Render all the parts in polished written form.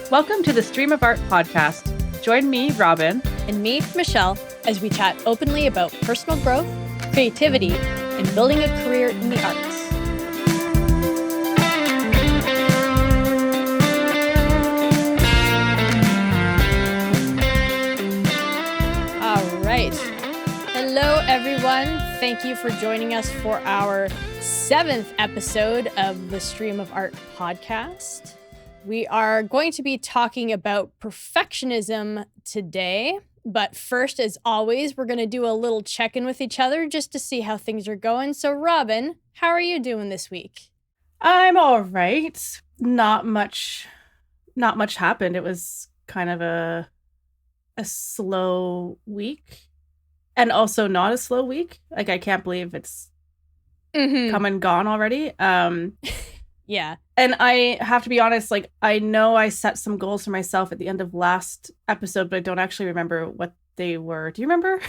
Welcome to the Stream of Art podcast. Join me, Robyn. And me, Michelle, as we chat openly about personal growth, creativity, and building a career in the arts. All right. Hello, everyone. Thank you for joining us for our 7th episode of the Stream of Art podcast. We are going to be talking about perfectionism today. But first, as always, we're going to do a little check-in with each other just to see how things are going. So, Robyn, how are you doing this week? I'm all right. Not much happened. It was kind of a slow week, and also not a slow week. Like, I can't believe it's come and gone already. Yeah. And I have to be honest, like, I know I set some goals for myself at the end of last episode, but I don't actually remember what they were. Do you remember?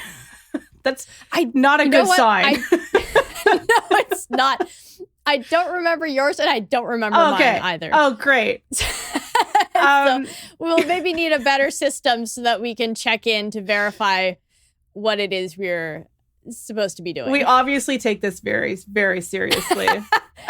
That's not a good sign. No, it's not. I don't remember yours, and I don't remember mine either. Oh, great. So we'll maybe need a better system so that we can check in to verify what it is we're supposed to be doing. We obviously take this very, very seriously.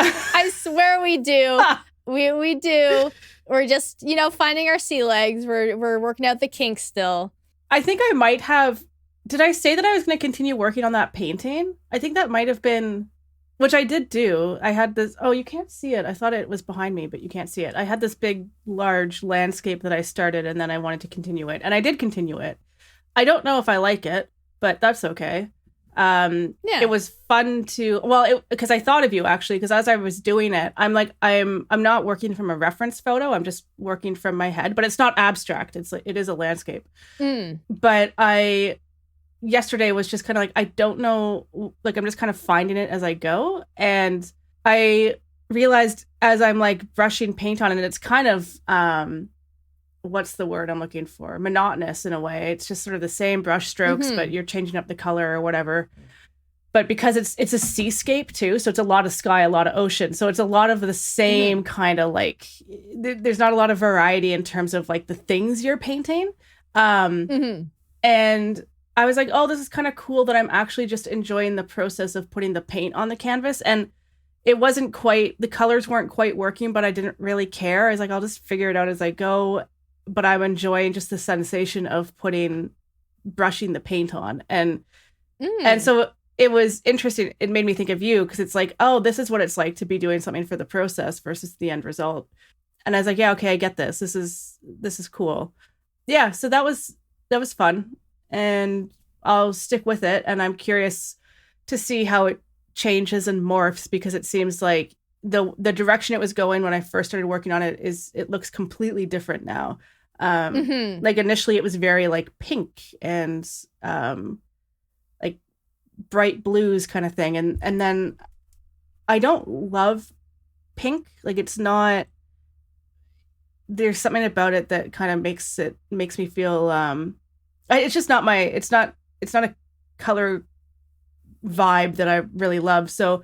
I swear we do. We do. We're just, finding our sea legs. We're working out the kinks still. I think I might have. Did I say that I was going to continue working on that painting? I think that might have been, which I did do. I had this. Oh, you can't see it. I thought it was behind me, but you can't see it. I had this big, large landscape that I started, and then I wanted to continue it, and I did continue it. I don't know if I like it, but that's okay. It was fun to, because I thought of you actually, because as I was doing it, I'm like, I'm not working from a reference photo. I'm just working from my head, but it's not abstract. It is a landscape. But yesterday was just kind of like, I don't know, like, I'm just kind of finding it as I go. And I realized as I'm like brushing paint on it, it's kind of, what's the word I'm looking for? Monotonous in a way. It's just sort of the same brush strokes, but you're changing up the color or whatever. But because it's a seascape too, so it's a lot of sky, a lot of ocean. So it's a lot of the same kind of like, there's not a lot of variety in terms of like the things you're painting. And I was like, oh, this is kind of cool that I'm actually just enjoying the process of putting the paint on the canvas. And it wasn't quite, the colors weren't quite working, but I didn't really care. I was like, I'll just figure it out as I go. But I'm enjoying just the sensation of brushing the paint on. And so it was interesting. It made me think of you because it's like, oh, this is what it's like to be doing something for the process versus the end result. And I was like, yeah, okay, I get this. This is cool. Yeah. So that was fun, and I'll stick with it. And I'm curious to see how it changes and morphs, because it seems like the direction it was going when I first started working on it it looks completely different now. Like initially it was very like pink and like bright blues kind of thing, and then I don't love pink. Like, it's not, there's something about it that kind of makes me feel it's just not it's not a color vibe that I really love. So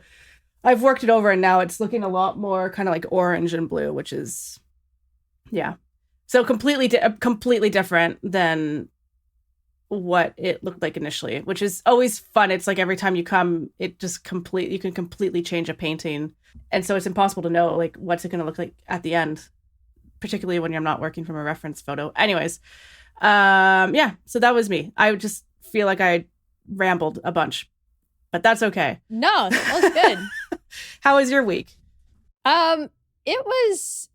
I've worked it over, and now it's looking a lot more kind of like orange and blue, which is, yeah. So completely different than what it looked like initially, which is always fun. It's like every time you come, you can completely change a painting. And so it's impossible to know like what's it going to look like at the end, particularly when you're not working from a reference photo. Anyways, yeah, so that was me. I just feel like I rambled a bunch, but that's okay. No, that was good. How was your week? It was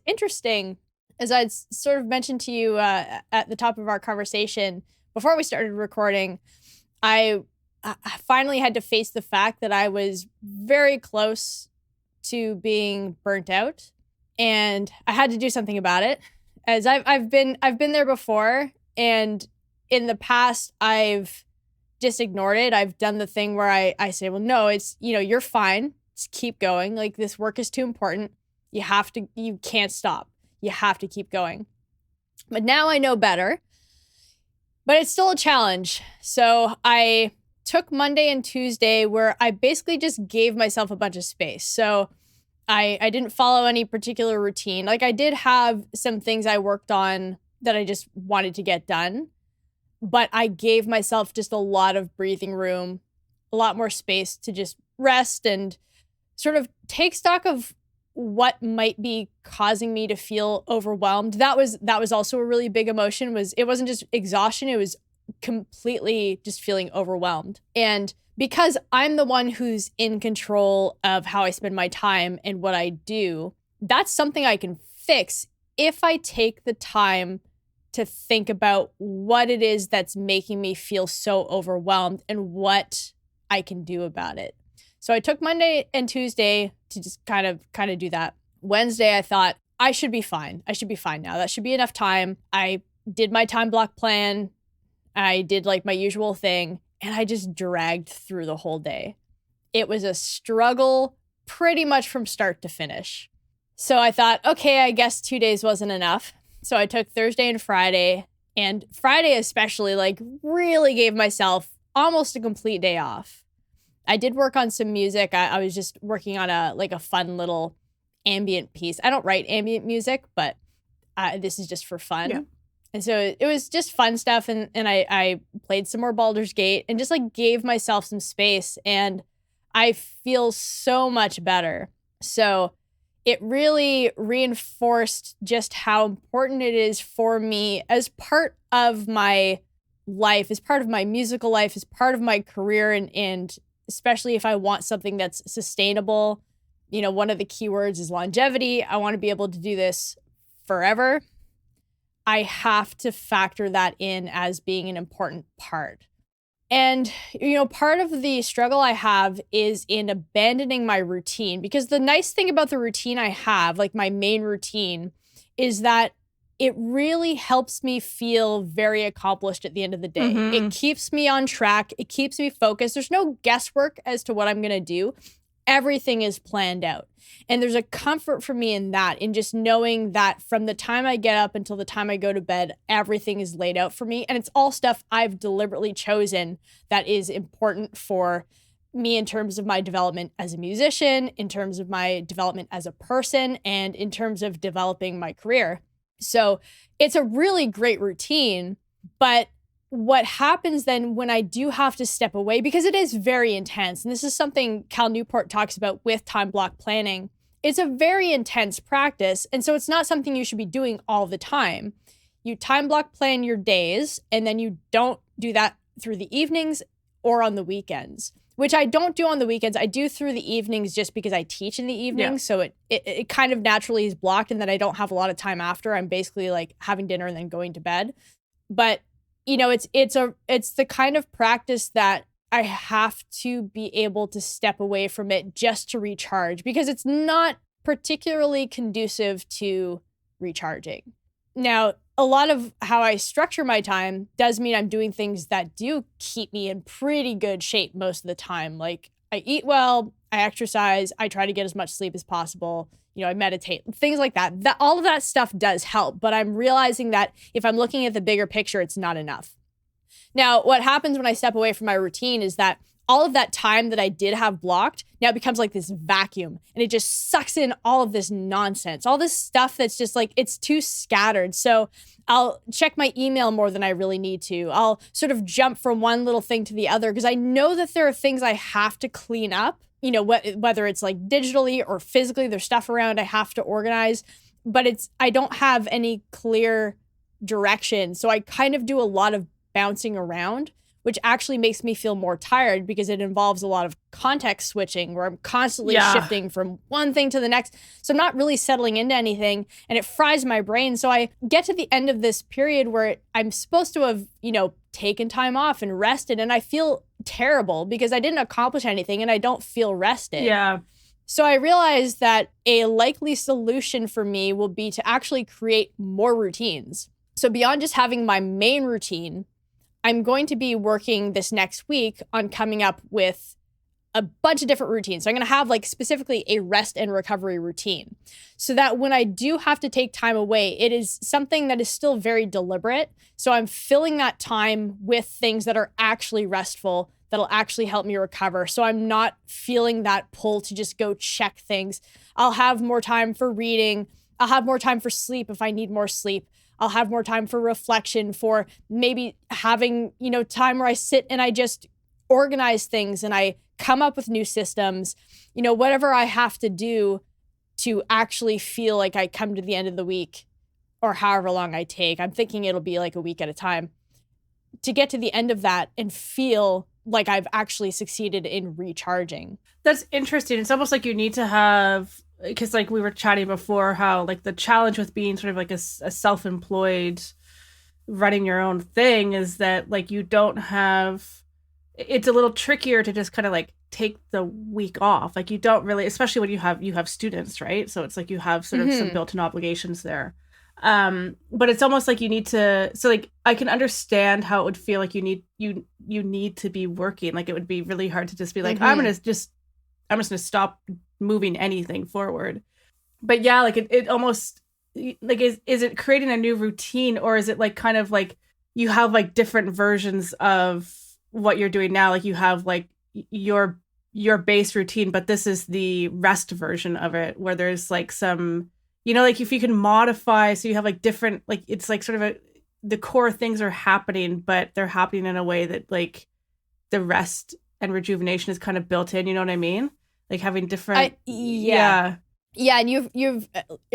interesting. As I'd sort of mentioned to you at the top of our conversation before we started recording, I finally had to face the fact that I was very close to being burnt out, and I had to do something about it. As I've been there before, and in the past I've just ignored it. I've done the thing where I say, well, no, it's, you're fine. Just keep going. Like, this work is too important. You can't stop. You have to keep going. But now I know better, but it's still a challenge. So I took Monday and Tuesday where I basically just gave myself a bunch of space. So I didn't follow any particular routine. Like, I did have some things I worked on that I just wanted to get done, but I gave myself just a lot of breathing room, a lot more space to just rest and sort of take stock of what might be causing me to feel overwhelmed. That was also a really big emotion. It wasn't just exhaustion, it was completely just feeling overwhelmed. And because I'm the one who's in control of how I spend my time and what I do, that's something I can fix if I take the time to think about what it is that's making me feel so overwhelmed and what I can do about it. So I took Monday and Tuesday to just kind of do that. Wednesday, I thought, I should be fine. I should be fine now. That should be enough time. I did my time block plan. I did like my usual thing, and I just dragged through the whole day. It was a struggle pretty much from start to finish. So I thought, okay, I guess 2 days wasn't enough. So I took Thursday and Friday especially, like, really gave myself almost a complete day off. I did work on some music. I was just working on a fun little ambient piece. I don't write ambient music, but this is just for fun. Yeah. And so it was just fun stuff. And I played some more Baldur's Gate and just like gave myself some space. And I feel so much better. So it really reinforced just how important it is for me as part of my life, as part of my musical life, as part of my career, and especially if I want something that's sustainable. You know, one of the keywords is longevity. I want to be able to do this forever. I have to factor that in as being an important part. And, you know, part of the struggle I have is in abandoning my routine, because the nice thing about the routine I have, like my main routine, is that it really helps me feel very accomplished at the end of the day. Mm-hmm. It keeps me on track. It keeps me focused. There's no guesswork as to what I'm going to do. Everything is planned out. And there's a comfort for me in that, in just knowing that from the time I get up until the time I go to bed, everything is laid out for me. And it's all stuff I've deliberately chosen that is important for me in terms of my development as a musician, in terms of my development as a person, and in terms of developing my career. So it's a really great routine, but what happens then when I do have to step away, because it is very intense, and this is something Cal Newport talks about with time block planning, it's a very intense practice, and so it's not something you should be doing all the time. You time block plan your days, and then you don't do that through the evenings or on the weekends, which I don't do on the weekends. I do through the evenings just because I teach in the evenings, so it kind of naturally is blocked, and then I don't have a lot of time after. I'm basically like having dinner and then going to bed. But you know, it's the kind of practice that I have to be able to step away from it just to recharge, because it's not particularly conducive to recharging. Now, a lot of how I structure my time does mean I'm doing things that do keep me in pretty good shape most of the time. Like, I eat well, I exercise, I try to get as much sleep as possible. You know, I meditate, things like that. All of that stuff does help, but I'm realizing that if I'm looking at the bigger picture, it's not enough. Now, what happens when I step away from my routine is that all of that time that I did have blocked now becomes like this vacuum, and it just sucks in all of this nonsense, all this stuff that's just like, it's too scattered. So I'll check my email more than I really need to. I'll sort of jump from one little thing to the other because I know that there are things I have to clean up. You know, whether it's like digitally or physically, there's stuff around I have to organize, but I don't have any clear direction. So I kind of do a lot of bouncing around, which actually makes me feel more tired because it involves a lot of context switching where I'm constantly shifting from one thing to the next. So I'm not really settling into anything, and it fries my brain. So I get to the end of this period where I'm supposed to have, you know, taken time off and rested, and I feel terrible because I didn't accomplish anything and I don't feel rested. Yeah. So I realized that a likely solution for me will be to actually create more routines. So beyond just having my main routine, I'm going to be working this next week on coming up with a bunch of different routines. So I'm going to have like specifically a rest and recovery routine so that when I do have to take time away, it is something that is still very deliberate. So I'm filling that time with things that are actually restful, that'll actually help me recover. So I'm not feeling that pull to just go check things. I'll have more time for reading. I'll have more time for sleep if I need more sleep. I'll have more time for reflection, for maybe having, time where I sit and I just organize things and I come up with new systems, whatever I have to do to actually feel like I come to the end of the week or however long I take. I'm thinking it'll be like a week at a time to get to the end of that and feel like I've actually succeeded in recharging. That's interesting. It's almost like you need to have, because like we were chatting before, how like the challenge with being sort of like a self-employed, running your own thing is that like you don't have, it's a little trickier to just kind of like take the week off. Like you don't really, especially when you have students, right? So it's like you have sort of some built-in obligations there. But it's almost like you need to, so like I can understand how it would feel like you need to be working. Like it would be really hard to just be like, I'm just gonna stop moving anything forward. But yeah, like it almost like is it creating a new routine, or is it like kind of like you have like different versions of what you're doing now? Like you have like your base routine, but this is the rest version of it where there's like some, like if you can modify, so you have like different, like it's like sort of the core things are happening, but they're happening in a way that like the rest and rejuvenation is kind of built in. You know what I mean? Like having different. Yeah, and you've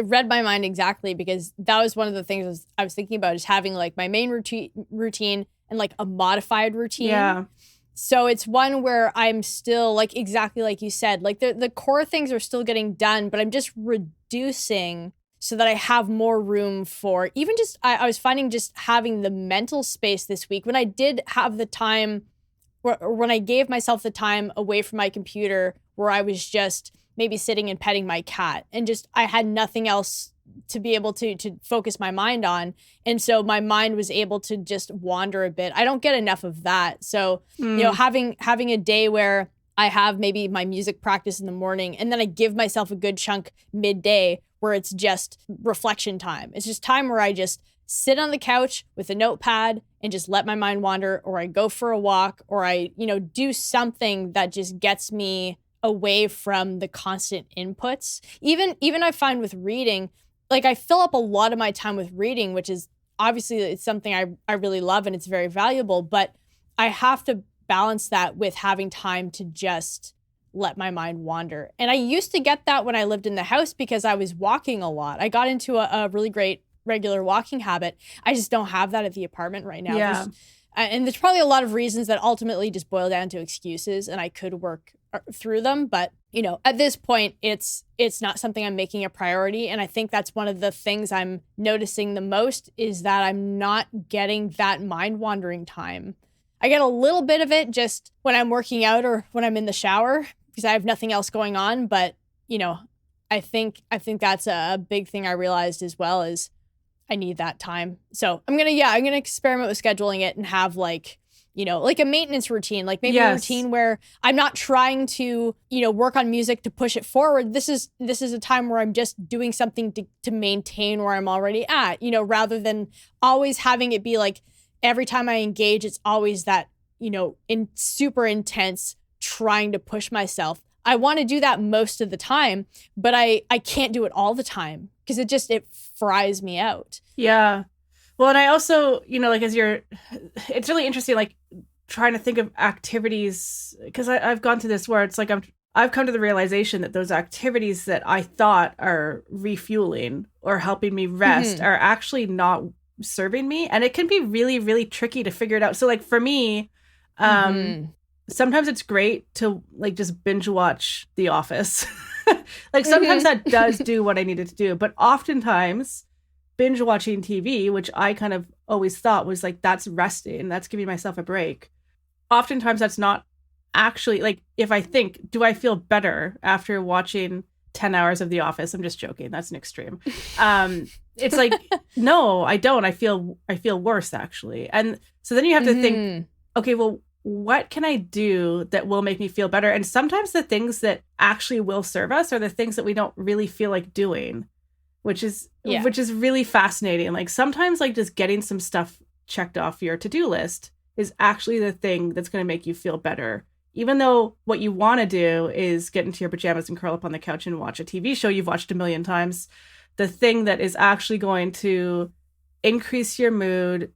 read my mind exactly, because that was one of the things I was thinking about, is having like my main routine and like a modified routine. Yeah. So it's one where I'm still like, exactly like you said, like the core things are still getting done, but I'm just reducing so that I have more room for even just, I was finding just having the mental space this week when I did have the time, when I gave myself the time away from my computer, where I was just maybe sitting and petting my cat and just, I had nothing else to be able to focus my mind on. And so my mind was able to just wander a bit. I don't get enough of that. So, having a day where I have maybe my music practice in the morning and then I give myself a good chunk midday where it's just reflection time. It's just time where I just sit on the couch with a notepad and just let my mind wander, or I go for a walk, or I, do something that just gets me away from the constant inputs. Even I find with reading, like I fill up a lot of my time with reading, which is obviously it's something I really love and it's very valuable, but I have to balance that with having time to just let my mind wander. And I used to get that when I lived in the house because I was walking a lot. I got into a really great regular walking habit. I just don't have that at the apartment right now. Yeah. And there's probably a lot of reasons that ultimately just boil down to excuses, and I could work through them. But, at this point, it's not something I'm making a priority. And I think that's one of the things I'm noticing the most, is that I'm not getting that mind wandering time. I get a little bit of it just when I'm working out or when I'm in the shower because I have nothing else going on. But, I think that's a big thing I realized as well, is I need that time. So I'm going to experiment with scheduling it and have like a maintenance routine, like maybe a routine where I'm not trying to, work on music to push it forward. This is a time where I'm just doing something to maintain where I'm already at, rather than always having it be like every time I engage, it's always that, in super intense trying to push myself. I want to do that most of the time, but I can't do it all the time because it fries me out. Yeah. Well, and I also, like it's really interesting, like trying to think of activities, because I've gone through this where it's like I've come to the realization that those activities that I thought are refueling or helping me rest are actually not serving me. And it can be really, really tricky to figure it out. So like for me, sometimes it's great to like just binge watch The Office. Like sometimes that does do what I needed to do, but oftentimes binge watching TV, which I kind of always thought was like, that's resting, that's giving myself a break. Oftentimes that's not actually, like, if I think, do I feel better after watching 10 hours of The Office? I'm just joking. That's an extreme. It's like, no, I don't. I feel worse actually. And so then you have to think, okay, well, what can I do that will make me feel better? And sometimes the things that actually will serve us are the things that we don't really feel like doing, which is really fascinating. Like sometimes like just getting some stuff checked off your to-do list is actually the thing that's going to make you feel better. Even though what you want to do is get into your pajamas and curl up on the couch and watch a TV show you've watched a million times, the thing that is actually going to increase your mood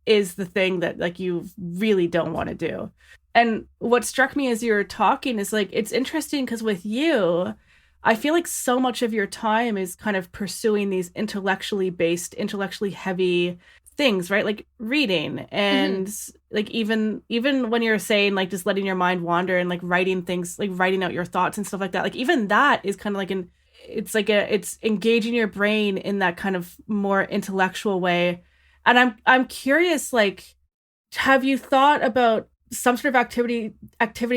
is the thing that like you really don't want to do. And what struck me as you were talking is like, it's interesting because with you, I feel like so much of your time is kind of pursuing these intellectually based, intellectually heavy things, right? Like reading and like even when you're saying like just letting your mind wander and like writing things, like writing out your thoughts and stuff like that, like even that is kind of like it's engaging your brain in that kind of more intellectual way. And I'm curious, like, have you thought about some sort of activity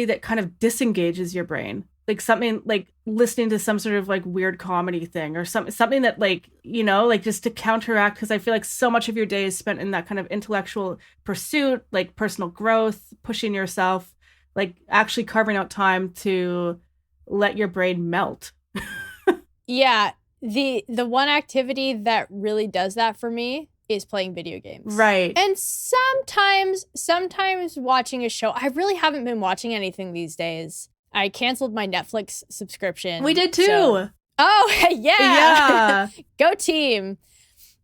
that kind of disengages your brain? Like something like listening to some sort of like weird comedy thing or something that like, you know, like just to counteract, because I feel like so much of your day is spent in that kind of intellectual pursuit, like personal growth, pushing yourself, like actually carving out time to let your brain melt. Yeah. The one activity that really does that for me is playing video games. Right. And sometimes watching a show. I really haven't been watching anything these days. I canceled my Netflix subscription. We did too. So. Oh, yeah. Yeah. Go team.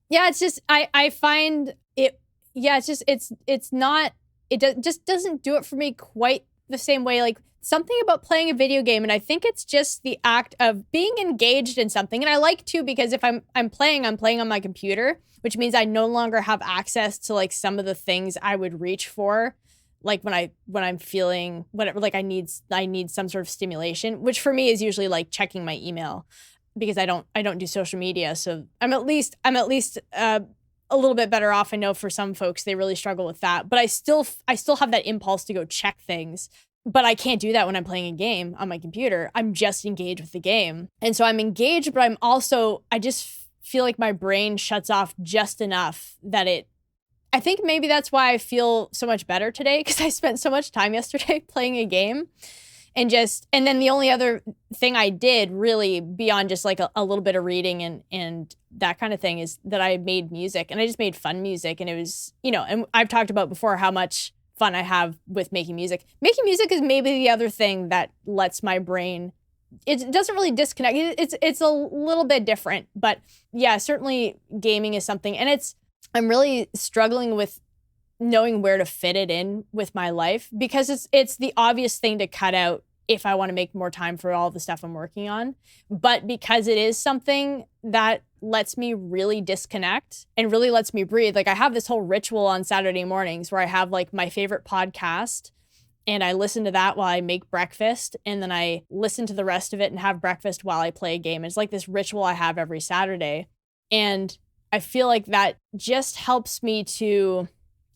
Yeah, it's just, I find it, yeah, it's just, it's not, just doesn't do it for me quite the same way. Like something about playing a video game, and I think it's just the act of being engaged in something. And I like to, because if I'm playing on my computer, which means I no longer have access to like some of the things I would reach for, like when I'm feeling whatever, like I need some sort of stimulation, which for me is usually like checking my email, because I don't do social media. So I'm at least a little bit better off. I know for some folks they really struggle with that, but I still have that impulse to go check things. But I can't do that when I'm playing a game on my computer. I'm just engaged with the game. And so I'm engaged, but I just feel like my brain shuts off just enough that I think maybe that's why I feel so much better today, because I spent so much time yesterday playing a game. And then the only other thing I did really beyond just like a little bit of reading and that kind of thing is that I made music, and I just made fun music. And it was, you know, and I've talked about before how much fun I have with making music. Making music is maybe the other thing that lets my brain, it doesn't really disconnect. It's a little bit different, but yeah, certainly gaming is something. And I'm really struggling with knowing where to fit it in with my life, because it's the obvious thing to cut out if I want to make more time for all the stuff I'm working on. But because it is something that lets me really disconnect and really lets me breathe. Like I have this whole ritual on Saturday mornings where I have like my favorite podcast and I listen to that while I make breakfast, and then I listen to the rest of it and have breakfast while I play a game. It's like this ritual I have every Saturday. And I feel like that just helps me to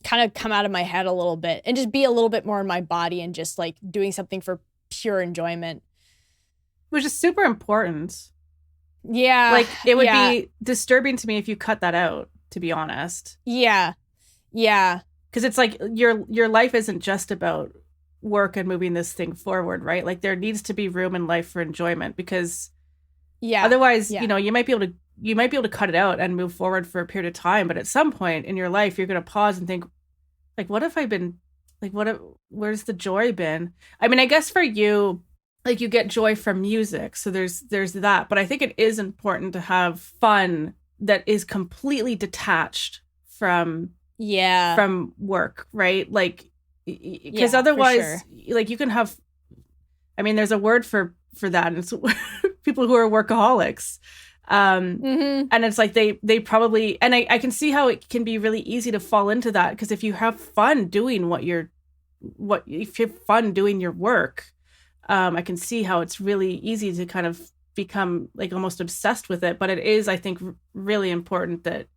kind of come out of my head a little bit and just be a little bit more in my body and just like doing something for pure enjoyment. Which is super important. Yeah. Like it would be disturbing to me if you cut that out, to be honest. Yeah. Yeah. Because it's like your life isn't just about work and moving this thing forward, right? Like there needs to be room in life for enjoyment, because otherwise, you know, you might be able to cut it out and move forward for a period of time, but at some point in your life you're going to pause and think, like, what have I been, like, where's the joy been? I mean, I guess for you, like, you get joy from music, so there's that, but I think it is important to have fun that is completely detached from work, right? Like, because otherwise, like, you can have, I mean, there's a word for that, and it's people who are workaholics. And it's like they probably, and I can see how it can be really easy to fall into that, because if you have fun doing if you have fun doing your work, I can see how it's really easy to kind of become like almost obsessed with it. But it is, I think, really important that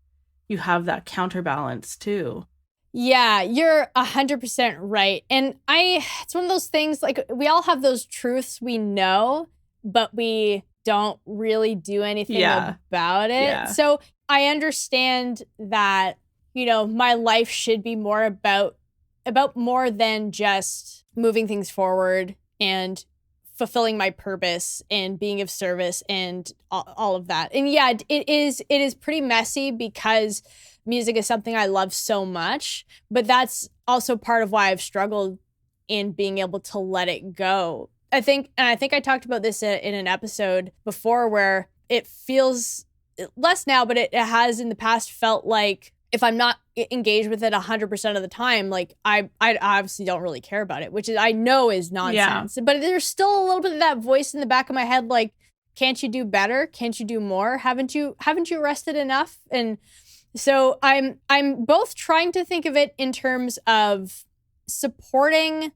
you have that counterbalance too. Yeah, you're 100% right. And it's one of those things, like, we all have those truths we know, but we don't really do anything about it. Yeah. So I understand that, you know, my life should be more about about more than just moving things forward and fulfilling my purpose and being of service and all of that. And yeah, it is pretty messy because music is something I love so much, but that's also part of why I've struggled in being able to let it go. I think I talked about this in an episode before where it feels less now, but it has in the past felt like if I'm not engaged with it 100% of the time, like I obviously don't really care about it, which is I know is nonsense. Yeah. But there's still a little bit of that voice in the back of my head, like, can't you do better? Can't you do more? Haven't you rested enough? And so I'm both trying to think of it in terms of supporting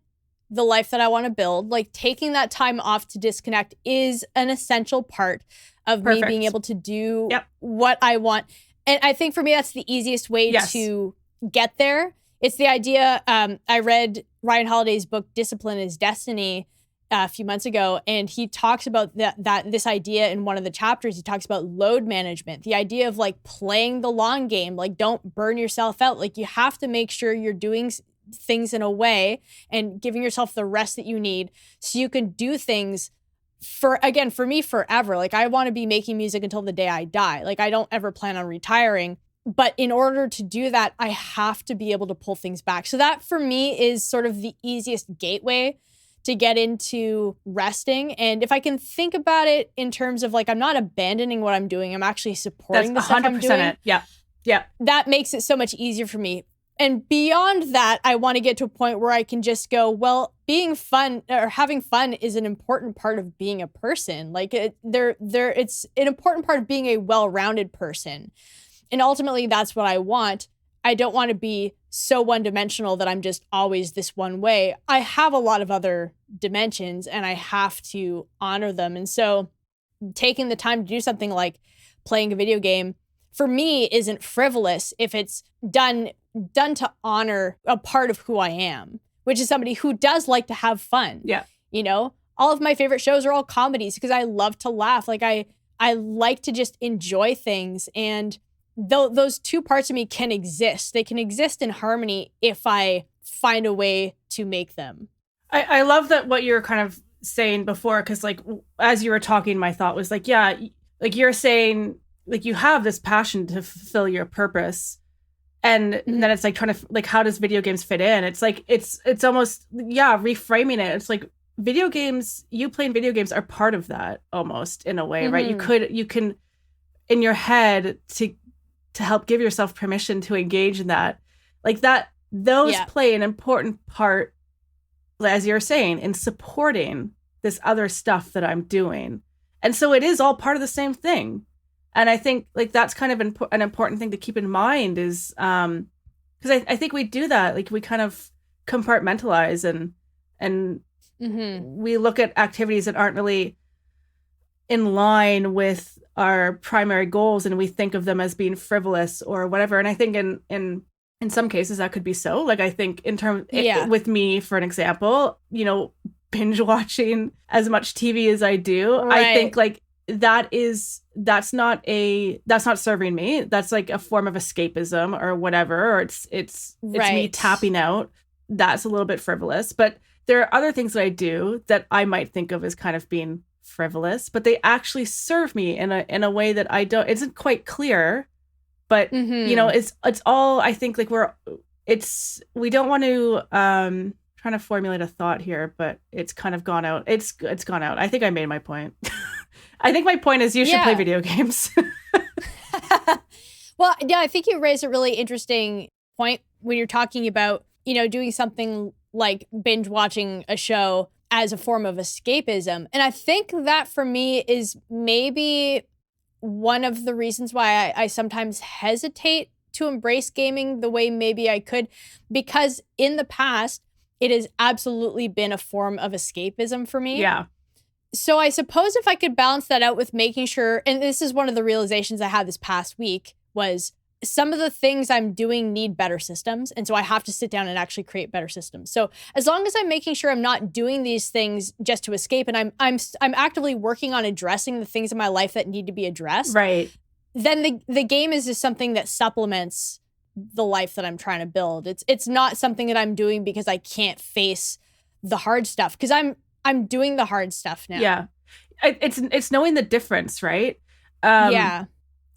the life that I want to build, like taking that time off to disconnect is an essential part of me being able to do what I want. And I think for me, that's the easiest way to get there. It's the idea, I read Ryan Holiday's book, Discipline is Destiny, a few months ago, and he talks about this idea in one of the chapters. He talks about load management, the idea of like playing the long game, like don't burn yourself out. Like you have to make sure you're doing things in a way and giving yourself the rest that you need so you can do things for me forever. Like I want to be making music until the day I die. Like I don't ever plan on retiring, but in order to do that, I have to be able to pull things back. So that for me is sort of the easiest gateway to get into resting. And if I can think about it in terms of like, I'm not abandoning what I'm doing, I'm actually supporting the stuff I'm doing. It. Yeah. That makes it so much easier for me. And beyond that, I want to get to a point where I can just go, well, being fun or having fun is an important part of being a person. Like it's an important part of being a well-rounded person. And ultimately, that's what I want. I don't want to be so one-dimensional that I'm just always this one way. I have a lot of other dimensions and I have to honor them. And so taking the time to do something like playing a video game, for me, isn't frivolous if it's done to honor a part of who I am, which is somebody who does like to have fun. Yeah. You know, all of my favorite shows are all comedies because I love to laugh. Like I like to just enjoy things. And those two parts of me can exist. They can exist in harmony if I find a way to make them. I love that what you're kind of saying before, because like as you were talking, my thought was like, yeah, like you're saying like you have this passion to fulfill your purpose. And then it's like trying to like, how does video games fit in? It's like, it's almost, reframing it. It's like you playing video games are part of that almost in a way, right? You can in your head to help give yourself permission to engage in that. Like that, those play an important part, as you're saying, in supporting this other stuff that I'm doing. And so it is all part of the same thing. And I think like that's kind of an important thing to keep in mind is because I think we do that. Like we kind of compartmentalize and we look at activities that aren't really in line with our primary goals and we think of them as being frivolous or whatever. And I think in some cases that could be so. Like I think with me, for an example, you know, binge watching as much TV as I do, right. I think like that's not serving me. That's like a form of escapism or whatever, or it's me tapping out. That's a little bit frivolous, but there are other things that I do that I might think of as kind of being frivolous, but they actually serve me in a way that isn't quite clear, but you know, it's all, I think like we don't want to, trying to formulate a thought here, but it's kind of gone out. It's gone out. I think I made my point. I think my point is you should play video games. Well, yeah, I think you raised a really interesting point when you're talking about, you know, doing something like binge watching a show as a form of escapism. And I think that for me is maybe one of the reasons why I sometimes hesitate to embrace gaming the way maybe I could, because in the past, it has absolutely been a form of escapism for me. Yeah. So I suppose if I could balance that out with making sure, and this is one of the realizations I had this past week, was some of the things I'm doing need better systems. And so I have to sit down and actually create better systems. So as long as I'm making sure I'm not doing these things just to escape, and I'm actively working on addressing the things in my life that need to be addressed. Right. Then the game is just something that supplements the life that I'm trying to build. It's not something that I'm doing because I can't face the hard stuff, because I'm doing the hard stuff now. Yeah. It's knowing the difference, right? Yeah.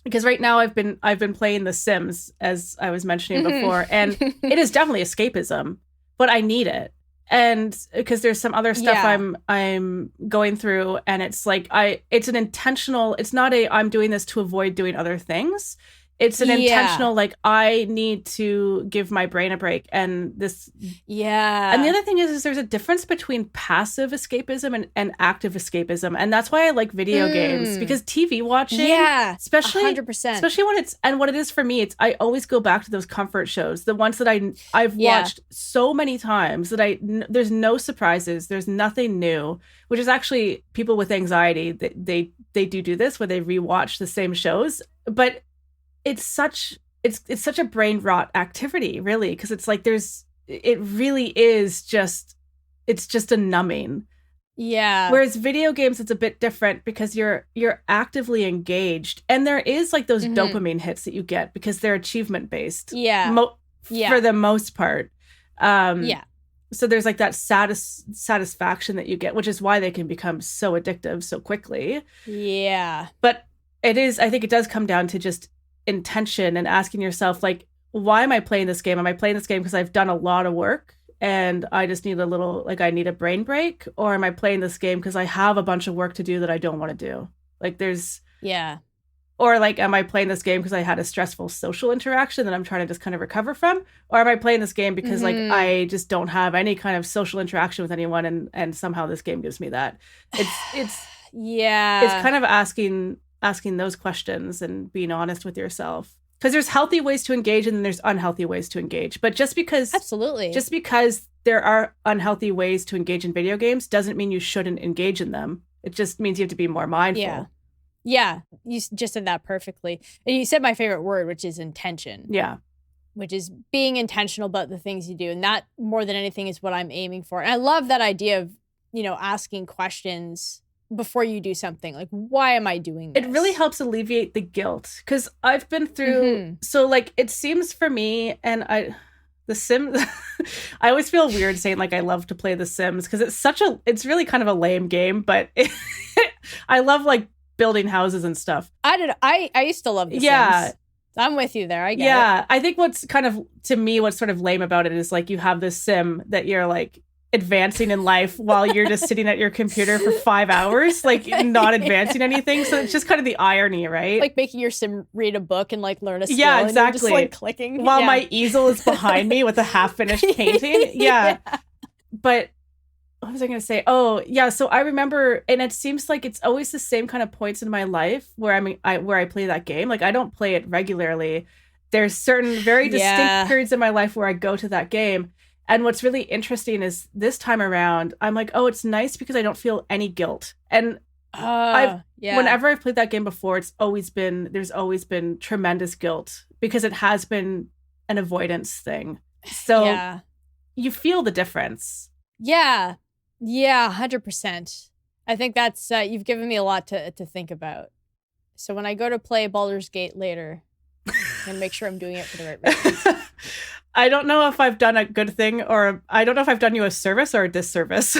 Because right now I've been playing The Sims, as I was mentioning before, and it is definitely escapism, but I need it. And because there's some other stuff I'm going through, and it's like it's an intentional, it's not I'm doing this to avoid doing other things. It's an intentional, like, I need to give my brain a break. And this, and the other thing is there's a difference between passive escapism and active escapism. And that's why I like video games, because TV watching, especially 100%, especially when it's, and what it is for me, it's, I always go back to those comfort shows, the ones that I've watched so many times that there's no surprises, there's nothing new, which is actually people with anxiety, they do this where they rewatch the same shows, but it's such a brain rot activity, really, because it's like it really is just a numbing. Yeah. Whereas video games, it's a bit different because you're actively engaged, and there is like those dopamine hits that you get because they're achievement based. Yeah. For the most part. So there's like that satisfaction that you get, which is why they can become so addictive so quickly. Yeah. But I think it does come down to just intention and asking yourself, like, why am I playing this game? Am I playing this game because I've done a lot of work and I just need I need a brain break? Or am I playing this game because I have a bunch of work to do that I don't want to do? Like, or like, am I playing this game because I had a stressful social interaction that I'm trying to just kind of recover from? Or am I playing this game because like I just don't have any kind of social interaction with anyone, and somehow this game gives me that? It's kind of asking those questions and being honest with yourself, because there's healthy ways to engage and then there's unhealthy ways to engage. But just because there are unhealthy ways to engage in video games doesn't mean you shouldn't engage in them. It just means you have to be more mindful. Yeah, you just said that perfectly. And you said my favorite word, which is intention. Yeah. Which is being intentional about the things you do. And that, more than anything, is what I'm aiming for. And I love that idea of, asking questions before you do something. Like, why am I doing this? It really helps alleviate the guilt, because I've been through, so like, it seems for me, and The Sims, I always feel weird saying like I love to play The Sims, because it's really kind of a lame game, but I love like building houses and stuff. I used to love The Sims. I'm with you there. I get it. I think what's sort of lame about it is like you have this sim that you're like advancing in life while you're just sitting at your computer for 5 hours, like not advancing anything. So it's just kind of the irony, right? Like making your sim read a book and like learn a skill. Yeah, exactly. And just like clicking while my easel is behind me with a half-finished painting. Yeah. But what was I going to say? Oh, yeah. So I remember, and it seems like it's always the same kind of points in my life where I play that game. Like, I don't play it regularly. There's certain very distinct periods in my life where I go to that game. And what's really interesting is this time around, I'm like, oh, it's nice because I don't feel any guilt. And whenever I've played that game before, there's always been tremendous guilt because it has been an avoidance thing. So you feel the difference. Yeah, 100%. I think that's, you've given me a lot to think about. So when I go to play Baldur's Gate later, I'm going to make sure I'm doing it for the right reasons. I don't know if I've done a good thing, or I don't know if I've done you a service or a disservice.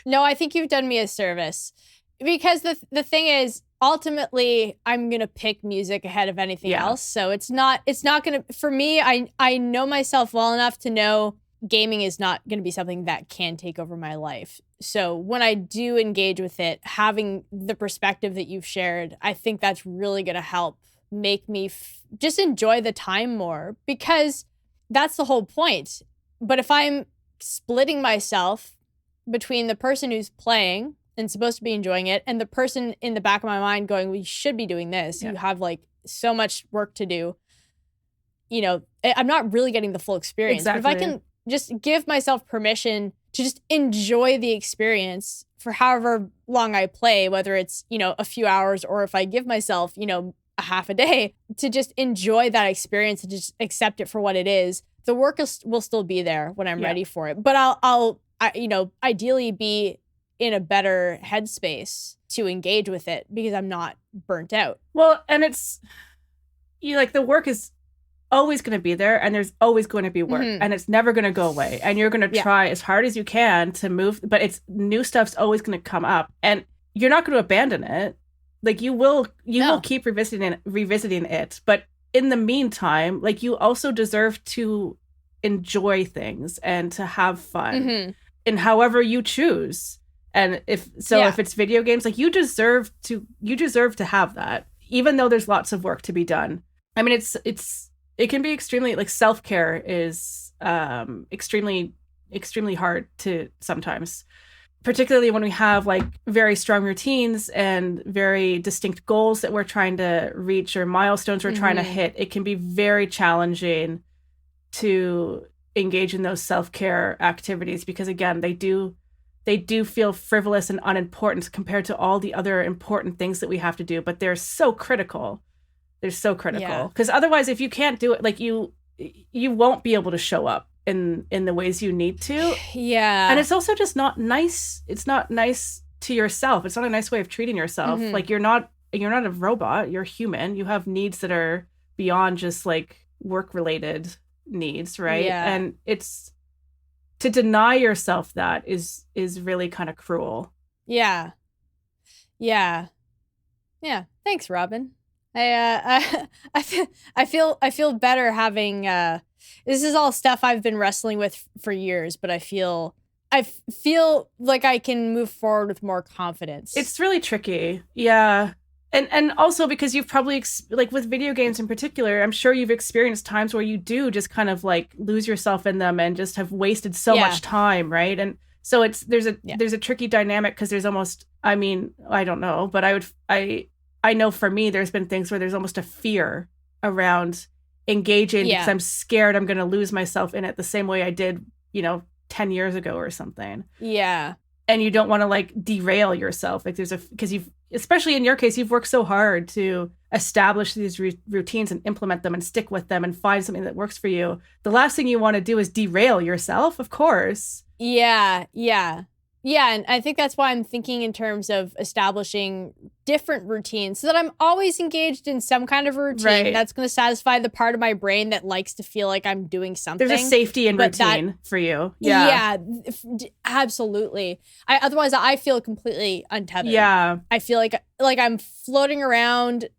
No, I think you've done me a service, because the thing is, ultimately, I'm going to pick music ahead of anything else. So it's not going to, for me, I know myself well enough to know gaming is not going to be something that can take over my life. So when I do engage with it, having the perspective that you've shared, I think that's really going to help make me just enjoy the time more, because that's the whole point. But if I'm splitting myself between the person who's playing and supposed to be enjoying it and the person in the back of my mind going, we should be doing this. You have like so much work to do. I'm not really getting the full experience. Exactly. But if I can just give myself permission to just enjoy the experience for however long I play, whether it's, a few hours, or if I give myself, a half a day, to just enjoy that experience and just accept it for what it is, the work will still be there when I'm ready for it. But I'll ideally be in a better headspace to engage with it because I'm not burnt out. Well, and it's, the work is always going to be there, and there's always going to be work, and it's never going to go away, and you're going to try as hard as you can to move, but it's new stuff's always going to come up, and you're not going to abandon it. Like you will keep revisiting it, but in the meantime, like you also deserve to enjoy things and to have fun in however you choose. And if it's video games, like you deserve to have that, even though there's lots of work to be done. I mean, it can be extremely, like, self-care is extremely hard to sometimes, particularly when we have like very strong routines and very distinct goals that we're trying to reach or milestones we're trying to hit. It can be very challenging to engage in those self-care activities because, again, they do feel frivolous and unimportant compared to all the other important things that we have to do, but they're so critical. They're so critical because otherwise, if you can't do it, like you won't be able to show up in the ways you need to. Yeah. And it's also just not nice. It's not nice to yourself. It's not a nice way of treating yourself. Like you're not a robot. You're human. You have needs that are beyond just like work-related needs, right? Yeah. And it's to deny yourself that is really kind of cruel. Yeah. Thanks, Robyn. I feel better having this is all stuff I've been wrestling with for years, but I feel like I can move forward with more confidence. It's really tricky. Yeah. And also because you've probably like with video games in particular, I'm sure you've experienced times where you do just kind of like lose yourself in them and just have wasted so much time, right? And so there's a tricky dynamic because there's almost, I mean, I don't know, but I know for me there's been things where there's almost a fear around engaging because I'm scared I'm going to lose myself in it the same way I did, 10 years ago or something. Yeah. And you don't want to like derail yourself. Like because especially in your case, you've worked so hard to establish these routines and implement them and stick with them and find something that works for you. The last thing you want to do is derail yourself, of course. Yeah. And I think that's why I'm thinking in terms of establishing different routines so that I'm always engaged in some kind of routine that's going to satisfy the part of my brain that likes to feel like I'm doing something. There's a safety and routine for you. Yeah. Yeah, absolutely. Otherwise, I feel completely untethered. Yeah. I feel like I'm floating around,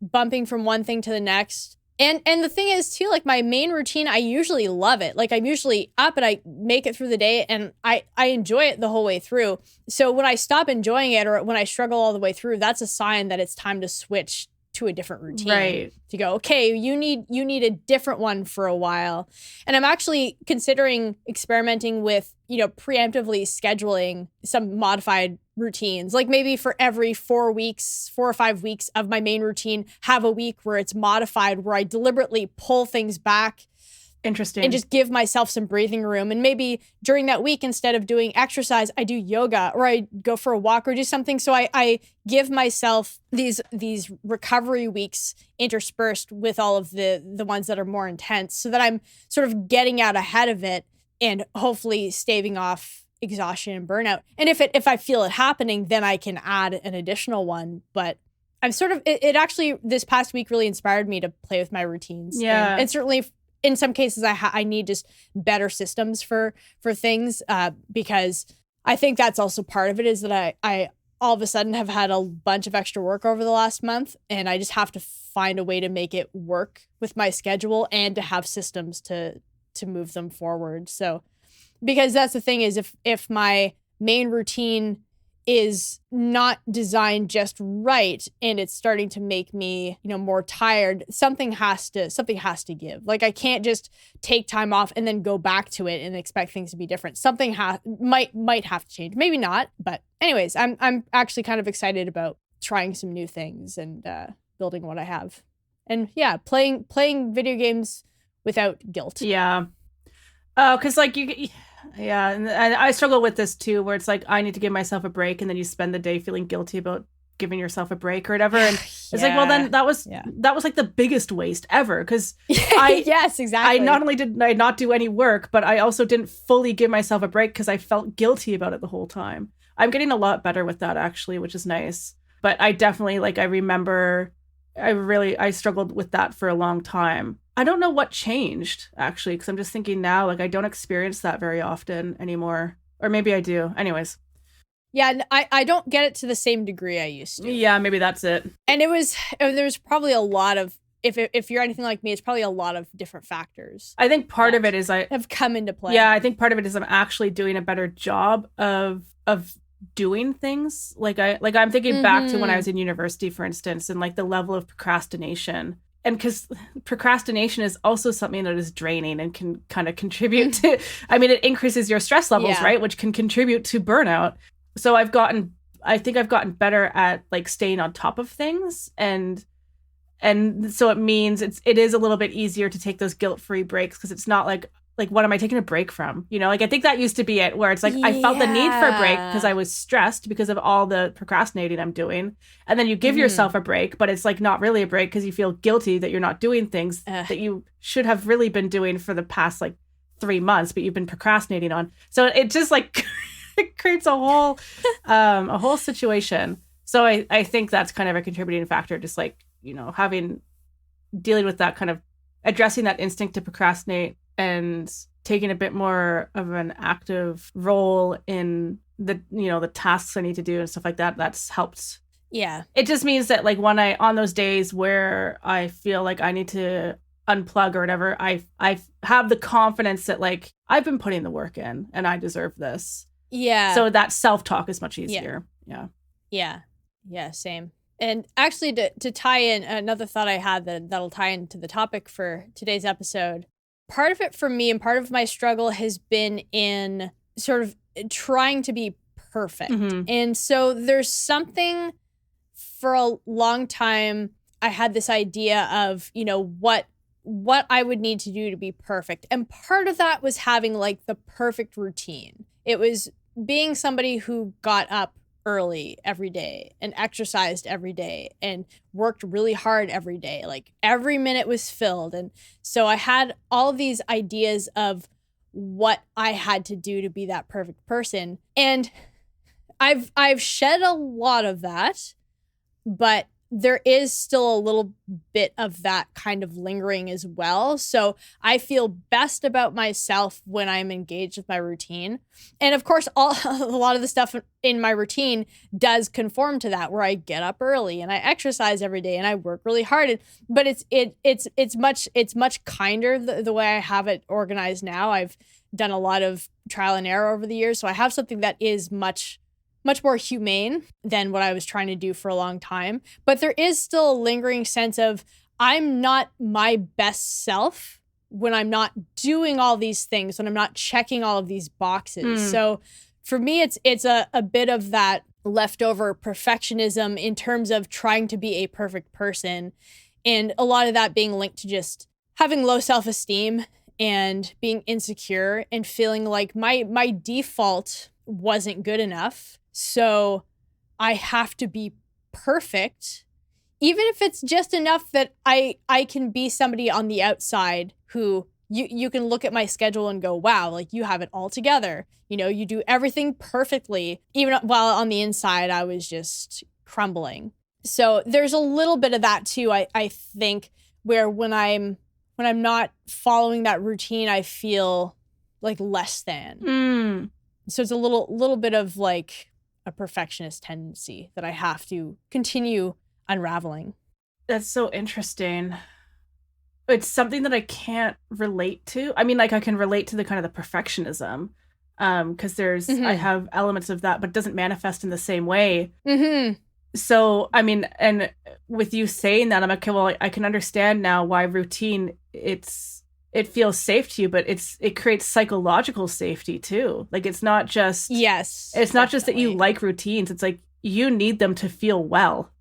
bumping from one thing to the next. And the thing is too, like my main routine, I usually love it. Like I'm usually up and I make it through the day and I enjoy it the whole way through. So when I stop enjoying it or when I struggle all the way through, that's a sign that it's time to switch to a different routine. Right. To go, okay, you need a different one for a while. And I'm actually considering experimenting with, preemptively scheduling some modified routines. Like maybe for every 4 or 5 weeks of my main routine, have a week where it's modified, where I deliberately pull things back. Interesting. And just give myself some breathing room. And maybe during that week, instead of doing exercise, I do yoga or I go for a walk or do something. So I give myself these recovery weeks interspersed with all of the ones that are more intense so that I'm sort of getting out ahead of it and hopefully staving off exhaustion and burnout. And if I feel it happening, then I can add an additional one. But I'm sort of, it actually, this past week really inspired me to play with my routines. Yeah. And certainly in some cases, I need just better systems for things because I think that's also part of it is that I all of a sudden have had a bunch of extra work over the last month and I just have to find a way to make it work with my schedule and to have systems to move them forward. So because that's the thing is if my main routine is not designed just right and it's starting to make me, more tired, something has to give. Like I can't just take time off and then go back to it and expect things to be different. Something might have to change. Maybe not, but anyways, I'm actually kind of excited about trying some new things and building what I have. And yeah, playing video games without guilt. Yeah. Oh, cuz like yeah, and I struggle with this too, where it's like I need to give myself a break, and then you spend the day feeling guilty about giving yourself a break or whatever, and it's like, well, then that was like the biggest waste ever, because yes, exactly. I not only did I not do any work, but I also didn't fully give myself a break because I felt guilty about it the whole time. I'm getting a lot better with that actually, which is nice. But I definitely I remember I struggled with that for a long time. I don't know what changed, actually, because I'm just thinking now, like, I don't experience that very often anymore. Or maybe I do. Anyways. Yeah, I don't get it to the same degree I used to. Yeah, maybe that's it. And there's probably a lot of, if you're anything like me, it's probably a lot of different factors. I think part of it is I have come into play. Yeah, I think part of it is I'm actually doing a better job of doing things. Like I'm thinking back to when I was in university, for instance, and like the level of procrastination. And because procrastination is also something that is draining and can kind of contribute to, I mean, it increases your stress levels, right? Which can contribute to burnout. So I think I've gotten better at like staying on top of things, and so it means it is a little bit easier to take those guilt-free breaks, because it's not like what am I taking a break from? You know, like I think that used to be it, where it's like I felt the need for a break because I was stressed because of all the procrastinating I'm doing. And then you give yourself a break, but it's like not really a break because you feel guilty that you're not doing things that you should have really been doing for the past like 3 months, but you've been procrastinating on. So it just like it creates a whole situation. So I think that's kind of a contributing factor, just like, you know, dealing with that kind of addressing that instinct to procrastinate and taking a bit more of an active role in the, you know, the tasks I need to do and stuff like that. That's helped. Yeah. It just means that like on those days where I feel like I need to unplug or whatever, I have the confidence that like I've been putting the work in and I deserve this. Yeah. So that self-talk is much easier. Yeah, same. And actually, to tie in another thought I had that'll tie into the topic for today's episode, part of it for me and part of my struggle has been in sort of trying to be perfect. And so there's something, for a long time, I had this idea of, you know, what I would need to do to be perfect. And part of that was having like the perfect routine. It was being somebody who got up early every day and exercised every day and worked really hard every day. Like every minute was filled. And so I had all these ideas of what I had to do to be that perfect person. And I've shed a lot of that, but there is still a little bit of that kind of lingering as well. So I feel best about myself when I'm engaged with my routine. And of course, a lot of the stuff in my routine does conform to that, where I get up early and I exercise every day and I work really hard. But it's much kinder the way I have it organized now. I've done a lot of trial and error over the years. So I have something that is much more humane than what I was trying to do for a long time. But there is still a lingering sense of I'm not my best self when I'm not doing all these things, when I'm not checking all of these boxes. So for me, it's a bit of that leftover perfectionism in terms of trying to be a perfect person. And a lot of that being linked to just having low self-esteem and being insecure and feeling like my default wasn't good enough. So I have to be perfect, even if it's just enough that I can be somebody on the outside who you can look at my schedule and go, wow, like you have it all together. You know, you do everything perfectly, even while on the inside I was just crumbling. So there's a little bit of that too, I think, where when I'm not following that routine, I feel like less than. So it's a little bit of like a perfectionist tendency that I have to continue unraveling. That's so interesting. It's something that I can't relate to. I mean, like I can relate to the kind of the perfectionism, because there's I have elements of that, but it doesn't manifest in the same way. So, I mean, and with you saying that, I'm like, okay, well, I can understand now why routine, it feels safe to you, but it creates psychological safety too. Like it's not just it's not just that you like routines. It's like you need them to feel well,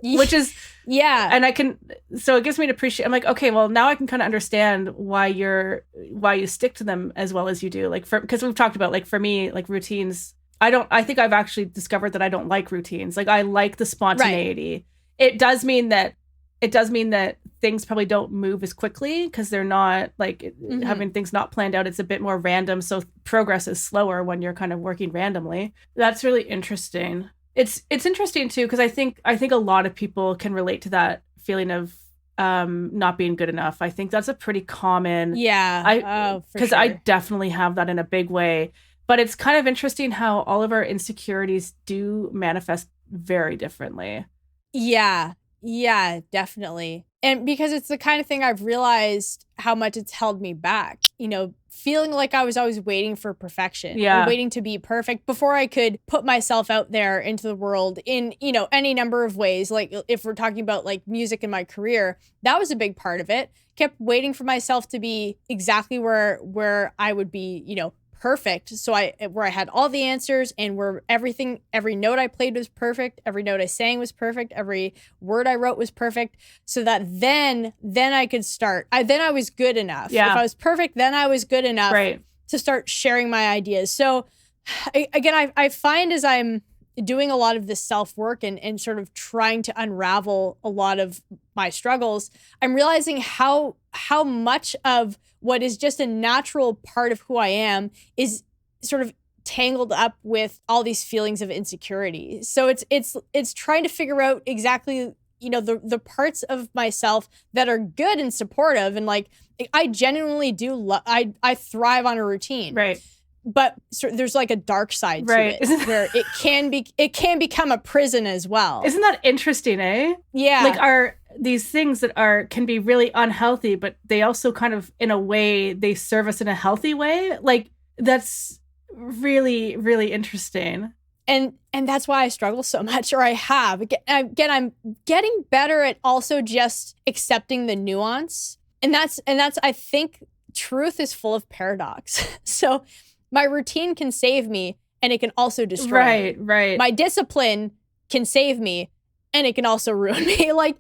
which is and so it gives me to appreciate. I'm like, okay, well now I can kind of understand why you stick to them as well as you do. Like because we've talked about, like for me, like routines. I think I've actually discovered that I don't like routines. Like I like the spontaneity. Right. It does mean that things probably don't move as quickly because they're not like having things not planned out. It's a bit more random. So progress is slower when you're kind of working randomly. That's really interesting. It's interesting too, because I think a lot of people can relate to that feeling of not being good enough. I think that's a pretty common. Yeah. Because I definitely have that in a big way. But it's kind of interesting how all of our insecurities do manifest very differently. Yeah, definitely. And because it's the kind of thing I've realized how much it's held me back, feeling like I was always waiting for perfection, or waiting to be perfect before I could put myself out there into the world in, any number of ways. Like if we're talking about like music in my career, that was a big part of it. Kept waiting for myself to be exactly where I would be, perfect. So where I had all the answers, and where every note I played was perfect, every note I sang was perfect, every word I wrote was perfect, so that then I could start. Then I was good enough. Yeah. If I was perfect, then I was good enough to start sharing my ideas. So again, I find as I'm doing a lot of this self-work and sort of trying to unravel a lot of my struggles, I'm realizing how much of what is just a natural part of who I am is sort of tangled up with all these feelings of insecurity. So it's trying to figure out exactly, the parts of myself that are good and supportive, and like I genuinely do I thrive on a routine. Right. But there's like a dark side to it, where it can become a prison as well. Isn't that interesting, eh? Yeah. Like are these things that can be really unhealthy, but they also kind of, in a way, they serve us in a healthy way. Like that's really, really interesting. And that's why I struggle so much, or I have. Again, I'm getting better at also just accepting the nuance. And that's I think truth is full of paradox. So my routine can save me, and it can also destroy me. Right. My discipline can save me, and it can also ruin me. Like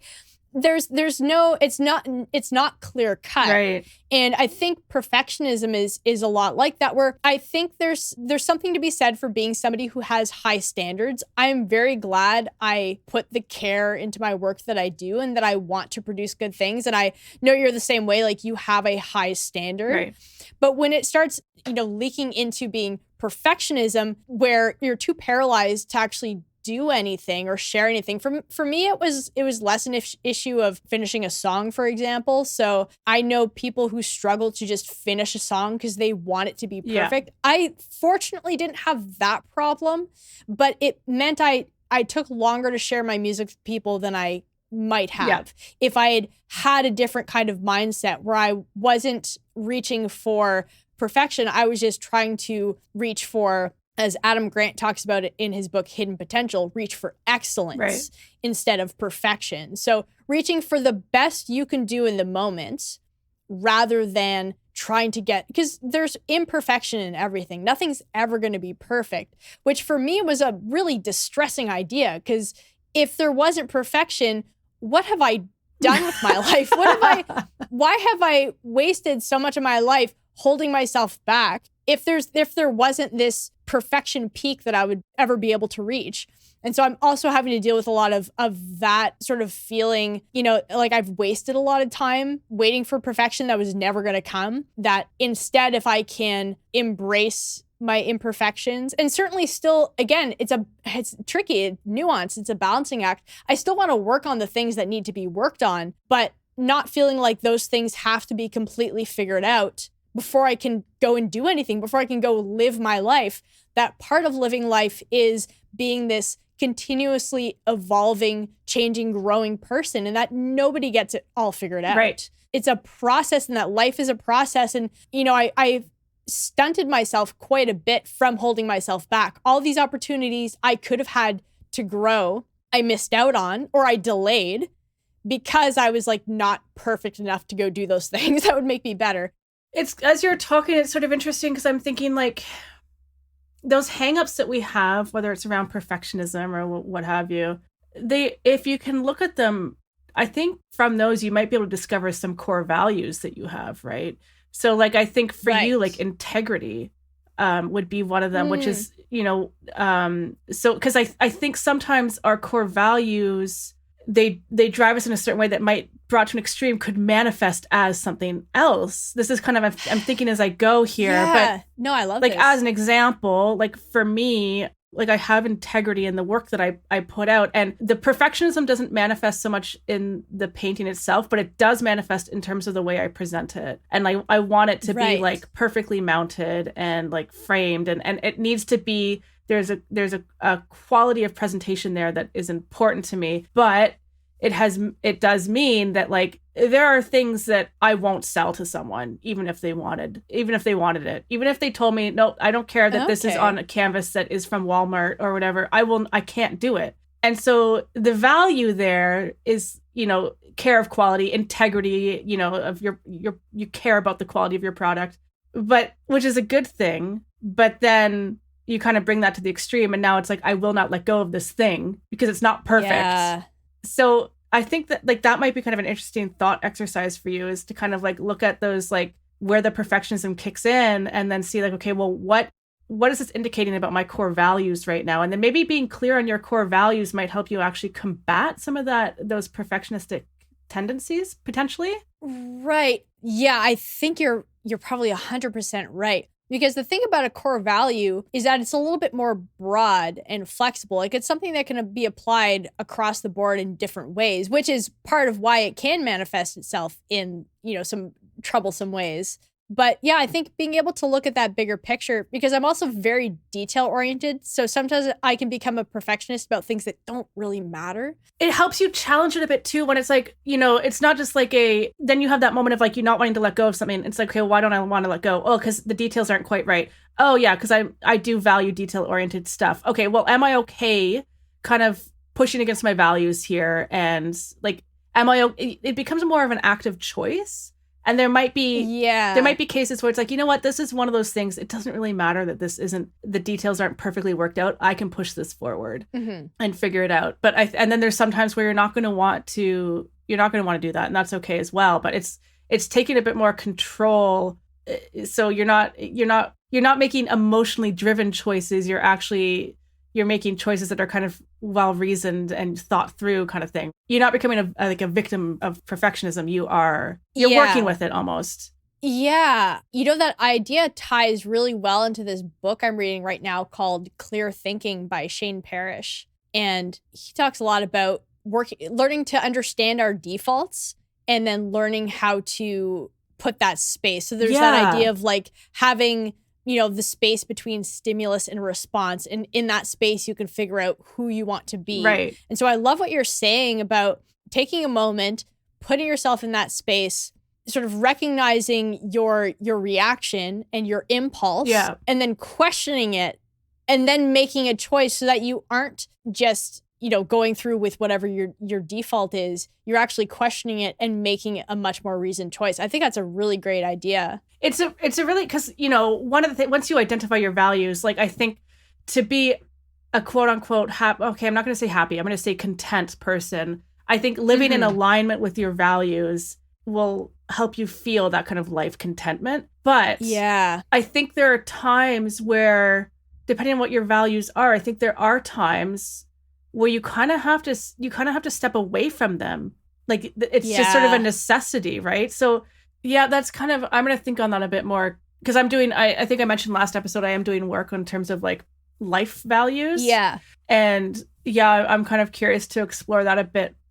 there's no, it's not clear cut. Right. And I think perfectionism is a lot like that, where I think there's something to be said for being somebody who has high standards. I'm very glad I put the care into my work that I do, and that I want to produce good things. And I know you're the same way, like you have a high standard. Right. But when it starts, leaking into being perfectionism, where you're too paralyzed to actually do anything or share anything. For me, it was less an issue of finishing a song, for example. So I know people who struggle to just finish a song because they want it to be perfect. Yeah. I fortunately didn't have that problem, but it meant I took longer to share my music with people than I might have if I had a different kind of mindset, where I wasn't reaching for perfection. I was just trying to reach for, as Adam Grant talks about it in his book, Hidden Potential, reach for excellence instead of perfection. So reaching for the best you can do in the moment, rather than trying to because there's imperfection in everything. Nothing's ever going to be perfect, which for me was a really distressing idea, because if there wasn't perfection, what have I done with my life? Why have I wasted so much of my life holding myself back if there wasn't this perfection peak that I would ever be able to reach? And so I'm also having to deal with a lot of that sort of feeling, like I've wasted a lot of time waiting for perfection that was never going to come. That instead, if I can embrace my imperfections, and certainly still, again, it's tricky, it's nuanced, it's a balancing act. I still want to work on the things that need to be worked on, but not feeling like those things have to be completely figured out before I can go and do anything, before I can go live my life. That part of living life is being this continuously evolving, changing, growing person, and that nobody gets it all figured out. Right. It's a process, and that life is a process. And, I've stunted myself quite a bit from holding myself back. All these opportunities I could have had to grow, I missed out on, or I delayed, because I was like not perfect enough to go do those things that would make me better. It's, as you're talking, it's sort of interesting, because I'm thinking like those hangups that we have, whether it's around perfectionism or what have you, if you can look at them, I think from those you might be able to discover some core values that you have, right? So like, I think for you, like integrity would be one of them, which is, so because I think sometimes our core values, they drive us in a certain way that might, brought to an extreme, could manifest as something else. This is kind of, I'm thinking as I go here, but no, I love like this. As an example, like for me, like I have integrity in the work that I put out. And the perfectionism doesn't manifest so much in the painting itself, but it does manifest in terms of the way I present it. And like I want it to be like perfectly mounted and like framed, and it needs to be, there's a quality of presentation there that is important to me. But it does mean that like there are things that I won't sell to someone, even if they wanted it, even if they told me, no, I don't care that this is on a canvas that is from Walmart or whatever, I can't do it. And so the value there is, you know, care of quality, integrity, you know, of you care about the quality of your product, but which is a good thing. But then you kind of bring that to the extreme, and now it's like, I will not let go of this thing because it's not perfect. Yeah. So I think that like that might be kind of an interesting thought exercise for you, is to kind of like look at those, like where the perfectionism kicks in, and then see like, okay, well, what is this indicating about my core values right now? And then maybe being clear on your core values might help you actually combat some of those perfectionistic tendencies potentially. Right. Yeah, I think you're probably 100% right. Because the thing about a core value is that it's a little bit more broad and flexible. Like it's something that can be applied across the board in different ways, which is part of why it can manifest itself in, you know, some troublesome ways. But yeah, I think being able to look at that bigger picture, because I'm also very detail oriented. So sometimes I can become a perfectionist about things that don't really matter. It helps you challenge it a bit too, when it's like, you know, it's not just like then you have that moment of like, you not wanting to let go of something. It's like, okay, why don't I want to let go? Oh, because the details aren't quite right. Oh yeah, because I do value detail oriented stuff. Okay, well, am I okay kind of pushing against my values here? And like, it becomes more of an active choice. And there might be cases where it's like, you know what, this is one of those things. It doesn't really matter that the details aren't perfectly worked out. I can push this forward and figure it out. But and then there's sometimes where you're not going to want to do that, and that's okay as well. But it's taking a bit more control. So you're not making emotionally driven choices. You're making choices that are kind of well-reasoned and thought through kind of thing. You're not becoming a victim of perfectionism. You're working with it almost. Yeah. You know, that idea ties really well into this book I'm reading right now called Clear Thinking by Shane Parrish. And he talks a lot about learning to understand our defaults and then learning how to put that space. So there's that idea of like having, you know, the space between stimulus and response. And in that space, you can figure out who you want to be. Right. And so I love what you're saying about taking a moment, putting yourself in that space, sort of recognizing your reaction and your impulse, and then questioning it, and then making a choice so that you aren't just, you know, going through with whatever your default is. You're actually questioning it and making a much more reasoned choice. I think that's a really great idea. It's a really, because, you know, one of the things, once you identify your values, like I think to be a quote unquote I'm not going to say happy, I'm going to say content person. I think living in alignment with your values will help you feel that kind of life contentment. But I think there are times where, depending on what your values are, I think there are times where you kind of have to step away from them. Like it's just sort of a necessity, right? So that's kind of, I'm going to think on that a bit more, because I'm doing, I think I mentioned last episode, I am doing work in terms of like life values. Yeah. And I'm kind of curious to explore that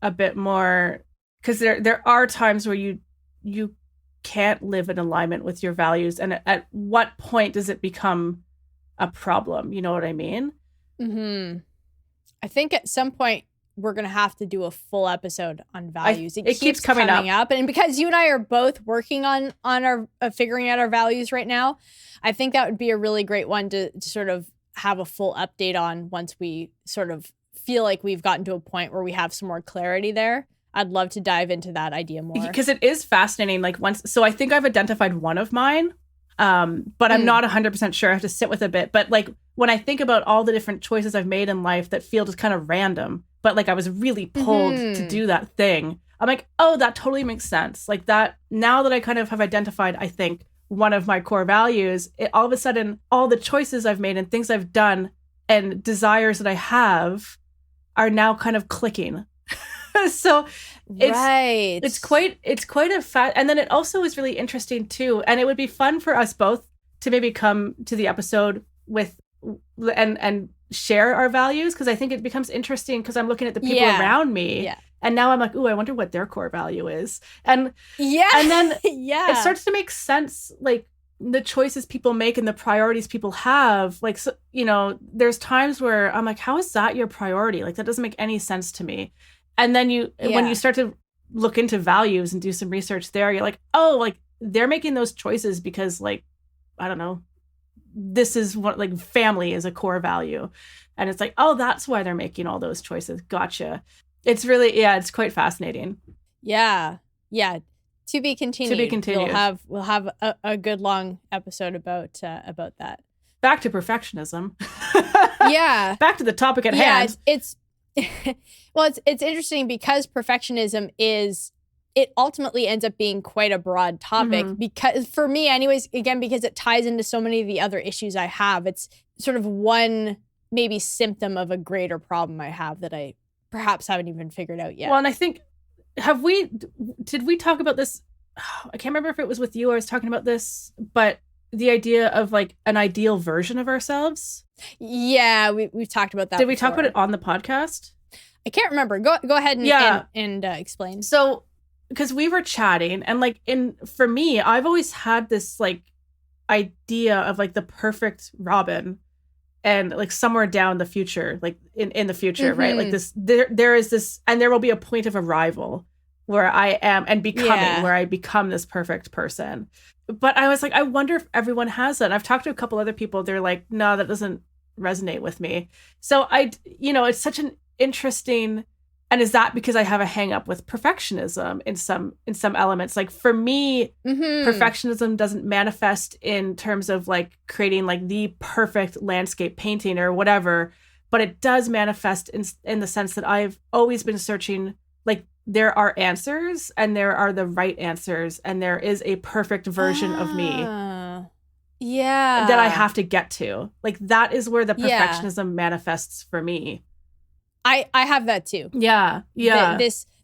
a bit more, because there are times where you can't live in alignment with your values. And at what point does it become a problem? You know what I mean? Mm-hmm. I think at some point we're going to have to do a full episode on values. It keeps coming up. And because you and I are both working on our figuring out our values right now, I think that would be a really great one to sort of have a full update on once we sort of feel like we've gotten to a point where we have some more clarity there. I'd love to dive into that idea more. Because it is fascinating. Like so I think I've identified one of mine, but I'm not 100% sure. I have to sit with a bit. But like when I think about all the different choices I've made in life that feel just kind of random, but like I was really pulled to do that thing, I'm like, oh, that totally makes sense. Like that, now that I kind of have identified, I think, one of my core values, all of a sudden, all the choices I've made and things I've done and desires that I have are now kind of clicking. So it's quite a fact. And then it also is really interesting too. And it would be fun for us both to maybe come to the episode with and share our values, because I think it becomes interesting because I'm looking at the people around me. Yeah. And now I'm like, ooh, I wonder what their core value is. And then yeah, it starts to make sense, like the choices people make and the priorities people have. Like, so, you know, there's times where I'm like, how is that your priority? Like, that doesn't make any sense to me. And then when you start to look into values and do some research there, you're like, oh, like they're making those choices because, like, I don't know, this is what, like, family is a core value. And it's like, oh, that's why they're making all those choices. Gotcha. It's really, it's quite fascinating. Yeah. To be continued. We'll have a good long episode about that. Back to perfectionism. Yeah. Back to the topic at hand. It's well, it's interesting because perfectionism it ultimately ends up being quite a broad topic, because for me anyways, again, because it ties into so many of the other issues I have. It's sort of one maybe symptom of a greater problem I have that I perhaps haven't even figured out yet. Well, and I think, did we talk about this? I can't remember if it was with you. I was talking about this, but the idea of like an ideal version of ourselves. Yeah, we've talked about that. Did we talk about it on the podcast? I can't remember. Go ahead and explain. So, because we were chatting, and like for me, I've always had this like idea of like the perfect Robyn. And like somewhere down the future, like in the future, right? Like this, there is this, and there will be a point of arrival where I am and becoming, where I become this perfect person. But I was like, I wonder if everyone has that. And I've talked to a couple other people. They're like, no, that doesn't resonate with me. So it's such an interesting, and is that because I have a hang up with perfectionism in some elements? Like for me, perfectionism doesn't manifest in terms of like creating like the perfect landscape painting or whatever, but it does manifest in the sense that I've always been searching, like there are answers and there are the right answers and there is a perfect version of me. Yeah. That I have to get to. Like that is where the perfectionism manifests for me. I have that too. Yeah.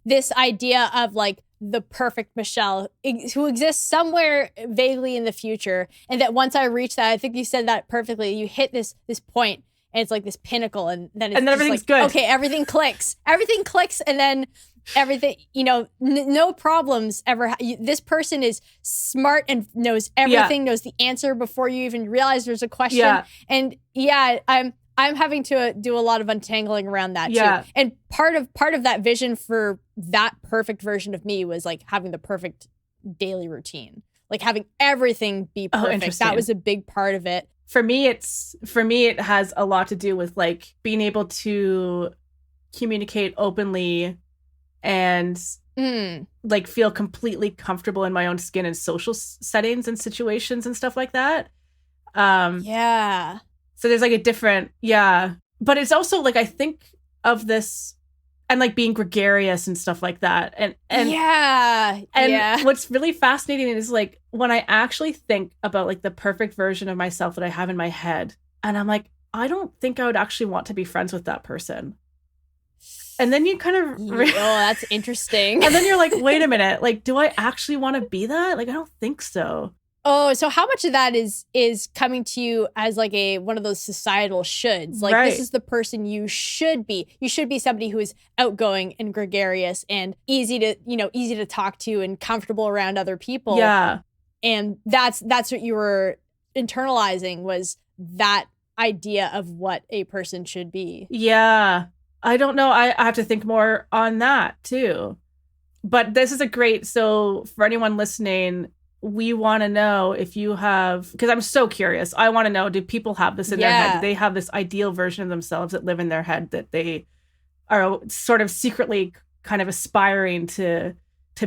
This idea of like the perfect Michelle who exists somewhere vaguely in the future, and that once I reach that, I think you said that perfectly. You hit this point, and it's like this pinnacle, and then everything's like, good. Okay, everything clicks, and then everything, no problems ever. This person is smart and knows everything, knows the answer before you even realize there's a question, and I'm having to do a lot of untangling around that too. And part of that vision for that perfect version of me was like having the perfect daily routine, like having everything be perfect. That was a big part of it. For me, it has a lot to do with like being able to communicate openly and like feel completely comfortable in my own skin in social settings and situations and stuff like that. So there's like a different, but it's also like, I think of this and like being gregarious and stuff like that. And what's really fascinating is like when I actually think about like the perfect version of myself that I have in my head, and I'm like, I don't think I would actually want to be friends with that person. And then you kind of, that's interesting. And then you're like, wait a minute, like, do I actually want to be that? Like, I don't think so. Oh, so how much of that is coming to you as like one of those societal shoulds? Like This is the person you should be. You should be somebody who is outgoing and gregarious and easy to talk to and comfortable around other people. Yeah. And that's what you were internalizing, was that idea of what a person should be. Yeah. I don't know. I have to think more on that too. But this is so for anyone listening, we want to know if you have, because I'm so curious. I want to know, do people have this in their head? Do they have this ideal version of themselves that live in their head that they are sort of secretly kind of aspiring to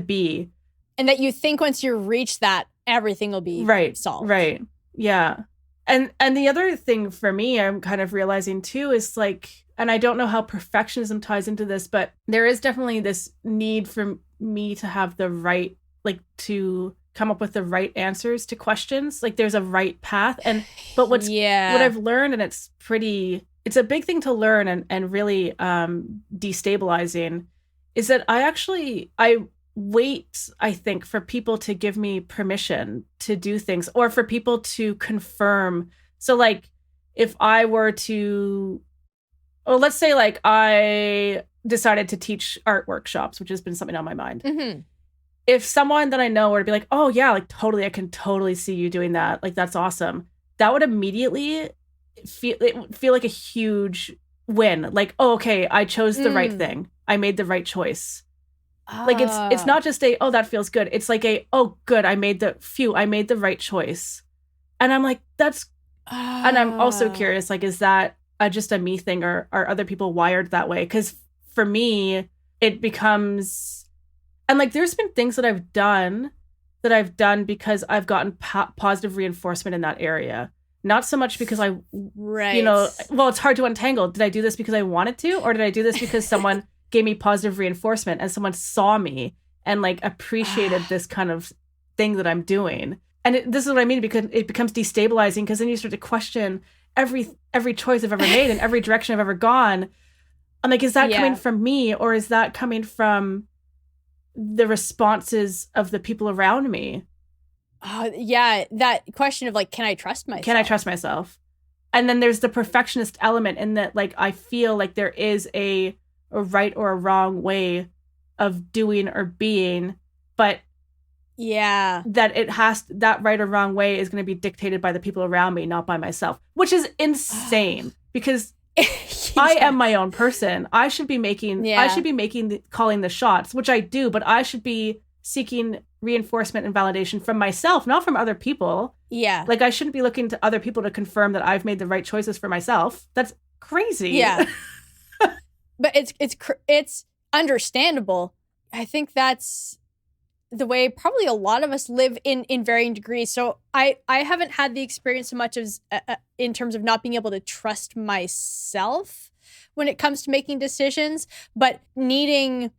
be? And that you think once you reach that, everything will be solved. Right. Yeah. And the other thing for me, I'm kind of realizing too, is like, and I don't know how perfectionism ties into this, but there is definitely this need for me to have the right, like to come up with the right answers to questions. Like there's a right path. But what I've learned, and it's a big thing to learn and really destabilizing, is that I wait, I think, for people to give me permission to do things, or for people to confirm. So like if I were to well, let's say like I decided to teach art workshops, which has been something on my mind. Mm-hmm. If someone that I know were to be like, oh yeah, like totally, I can totally see you doing that. Like that's awesome. That would immediately feel like a huge win. Like, oh, okay, I chose the right thing. I made the right choice. Like it's not just a, oh, that feels good. It's like a, oh, good, I made the right choice. And I'm like, that's, and I'm also curious, like, is that just a me thing, or are other people wired that way? Because for me, it becomes, and like, there's been things that I've done because I've gotten positive reinforcement in that area. Not so much because right. Well, it's hard to untangle. Did I do this because I wanted to, or did I do this because someone gave me positive reinforcement and someone saw me and like appreciated this kind of thing that I'm doing? And this is what I mean, because it becomes destabilizing, because then you start to question every choice I've ever made and every direction I've ever gone. I'm like, is that coming from me, or is that coming from the responses of the people around me? That question of like, can I trust myself? Can I trust myself? And then there's the perfectionist element in that, like, I feel like there is a right or a wrong way of doing or being, but that right or wrong way is going to be dictated by the people around me, not by myself, which is insane because I am my own person. I should be calling the shots, which I do, but I should be seeking reinforcement and validation from myself, not from other people. Yeah. Like, I shouldn't be looking to other people to confirm that I've made the right choices for myself. That's crazy. Yeah. But it's understandable. I think that's the way probably a lot of us live in varying degrees. So I haven't had the experience so much as in terms of not being able to trust myself when it comes to making decisions, but needing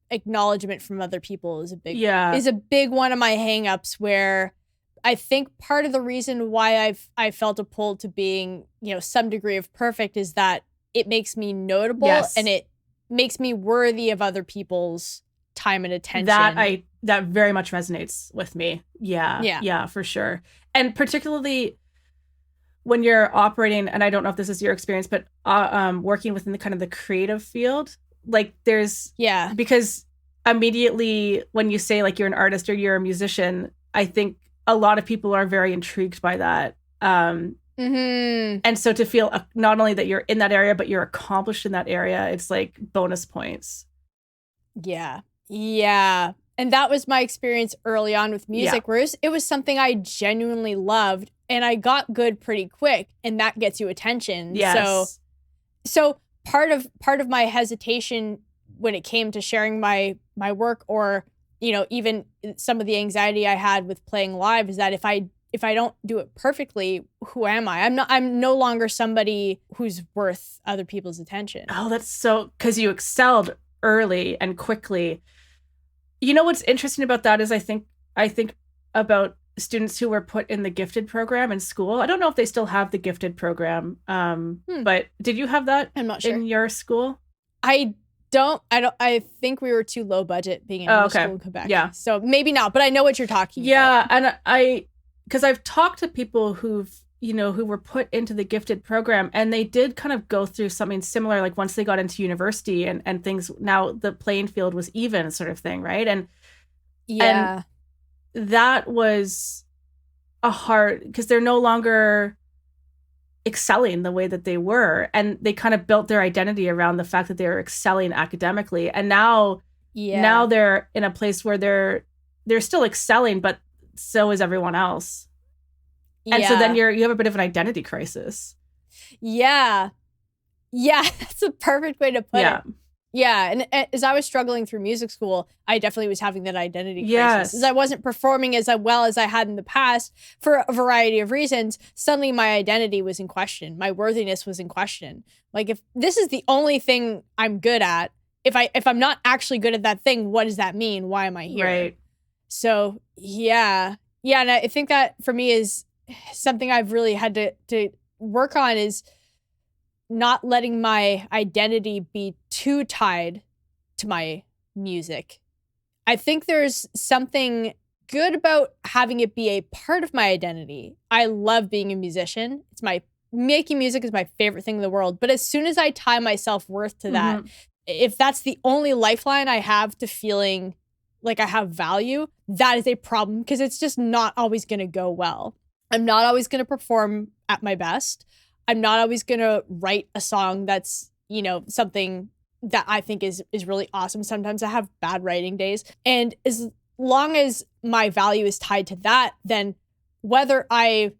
acknowledgement from other people is a big one of my hangups, where I think part of the reason why I felt a pull to being, some degree of perfect is that it makes me notable and it makes me worthy of other people's time and attention. That very much resonates with me. Yeah, for sure. And particularly when you're operating, and I don't know if this is your experience, but working within the kind of the creative field, like there's because immediately when you say like you're an artist or you're a musician, I think a lot of people are very intrigued by that. And so to feel not only that you're in that area, but you're accomplished in that area, it's like bonus points. Yeah. And that was my experience early on with music, where it was something I genuinely loved, and I got good pretty quick, and that gets you attention. Yes. So part of my hesitation when it came to sharing my work, or even some of the anxiety I had with playing live, is that if I don't do it perfectly, who am I? I'm no longer somebody who's worth other people's attention. Oh, that's so, because you excelled early and quickly. What's interesting about that is I think about students who were put in the gifted program in school. I don't know if they still have the gifted program. But did you have that? I'm not sure. In your school? I I think we were too low budget being in school in Quebec. Yeah. So maybe not, but I know what you're talking about. Yeah, and because I've talked to people who were put into the gifted program, and they did kind of go through something similar, like once they got into university and things, now the playing field was even, sort of thing, right? And that was a hard, because they're no longer excelling the way that they were, and they kind of built their identity around the fact that they were excelling academically, and now they're in a place where they're still excelling, but so is everyone else. And so then you have a bit of an identity crisis. Yeah, that's a perfect way to put it. Yeah, and as I was struggling through music school, I definitely was having that identity crisis. As I wasn't performing as well as I had in the past for a variety of reasons, suddenly my identity was in question. My worthiness was in question. Like, if this is the only thing I'm good at, if I'm not actually good at that thing, what does that mean? Why am I here? Right. So, and I think that for me is something I've really had to work on, is not letting my identity be too tied to my music. I think there's something good about having it be a part of my identity. I love being a musician. It's my making music is my favorite thing in the world. But as soon as I tie my self-worth to that, if that's the only lifeline I have to feeling like I have value, that is a problem, because it's just not always going to go well. I'm not always going to perform at my best. I'm not always going to write a song that's, you know, something that I think is really awesome. Sometimes I have bad writing days. And as long as my value is tied to that, then whether I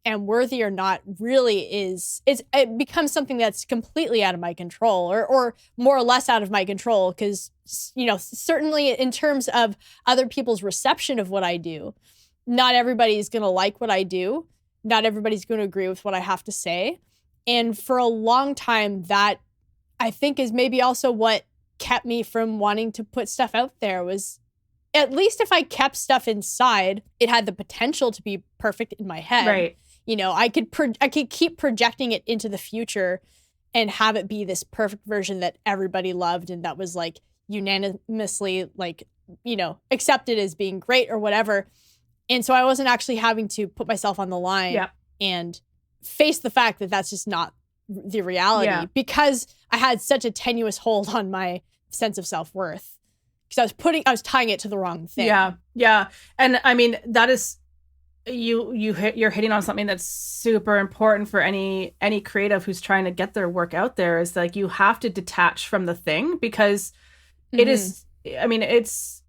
am worthy or not really it becomes something that's completely out of my control, or more or less out of my control, because, you know, certainly in terms of other people's reception of what I do, not everybody's going to like what I do. Not everybody's going to agree with what I have to say. And for a long time, that I think is maybe also what kept me from wanting to put stuff out there. Was at least if I kept stuff inside, it had the potential to be perfect in my head. Right. You know, I could keep projecting it into the future and have it be this perfect version that everybody loved and that was like unanimously, like, you know, accepted as being great or whatever. And so I wasn't actually having to put myself on the line and face the fact that that's just not the reality, because I had such a tenuous hold on my sense of self-worth, because I was tying it to the wrong thing. Yeah. And I mean, that is, you're hitting on something that's super important for any creative who's trying to get their work out there, is like, you have to detach from the thing, because it is, I mean, it's,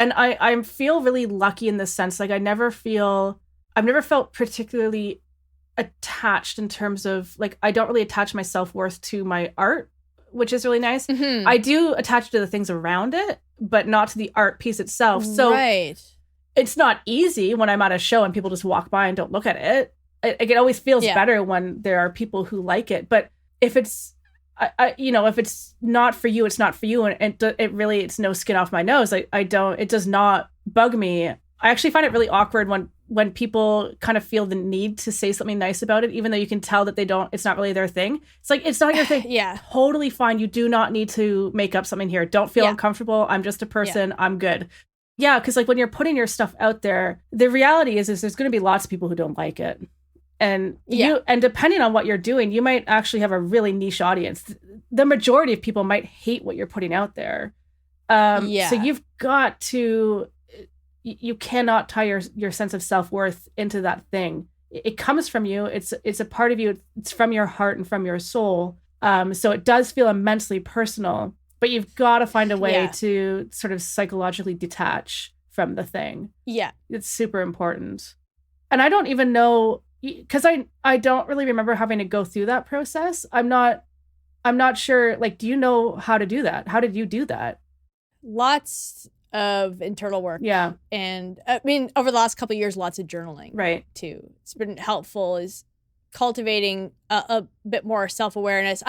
and I feel really lucky in this sense. Like, I've never felt particularly attached in terms of, like, I don't really attach my self-worth to my art, which is really nice. I do attach to the things around it, but not to the art piece itself. So it's not easy when I'm at a show and people just walk by and don't look at it. It always feels better when there are people who like it. But if it's, if it's not for you, it's not for you. And it's no skin off my nose. It does not bug me. I actually find it really awkward when people kind of feel the need to say something nice about it, even though you can tell that it's not really their thing. It's like, it's not your thing. Totally fine. You do not need to make up something here. Don't feel uncomfortable. I'm just a person. I'm good. Yeah, because like when you're putting your stuff out there, the reality is there's going to be lots of people who don't like it. And and depending on what you're doing, you might actually have a really niche audience. The majority of people might hate what you're putting out there. So you've got to, you cannot tie your sense of self-worth into that thing. It comes from you. It's a part of you. It's from your heart and from your soul. So it does feel immensely personal, but you've got to find a way to sort of psychologically detach from the thing. Yeah. It's super important. And I don't even know, because I don't really remember having to go through that process. I'm not sure, like, do you know how to do that? How did you do that? Lots of internal work. Yeah. And I mean, over the last couple of years, lots of journaling. Right. Too. It's been helpful, is cultivating a bit more self-awareness.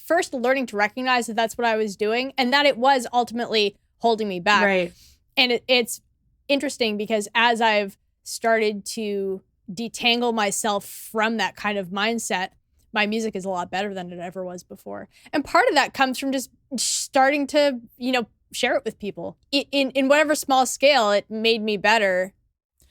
First learning to recognize that that's what I was doing and that it was ultimately holding me back. Right. And it's interesting because as I've started to detangle myself from that kind of mindset, my music is a lot better than it ever was before. And part of that comes from just starting to, share it with people. In whatever small scale, it made me better.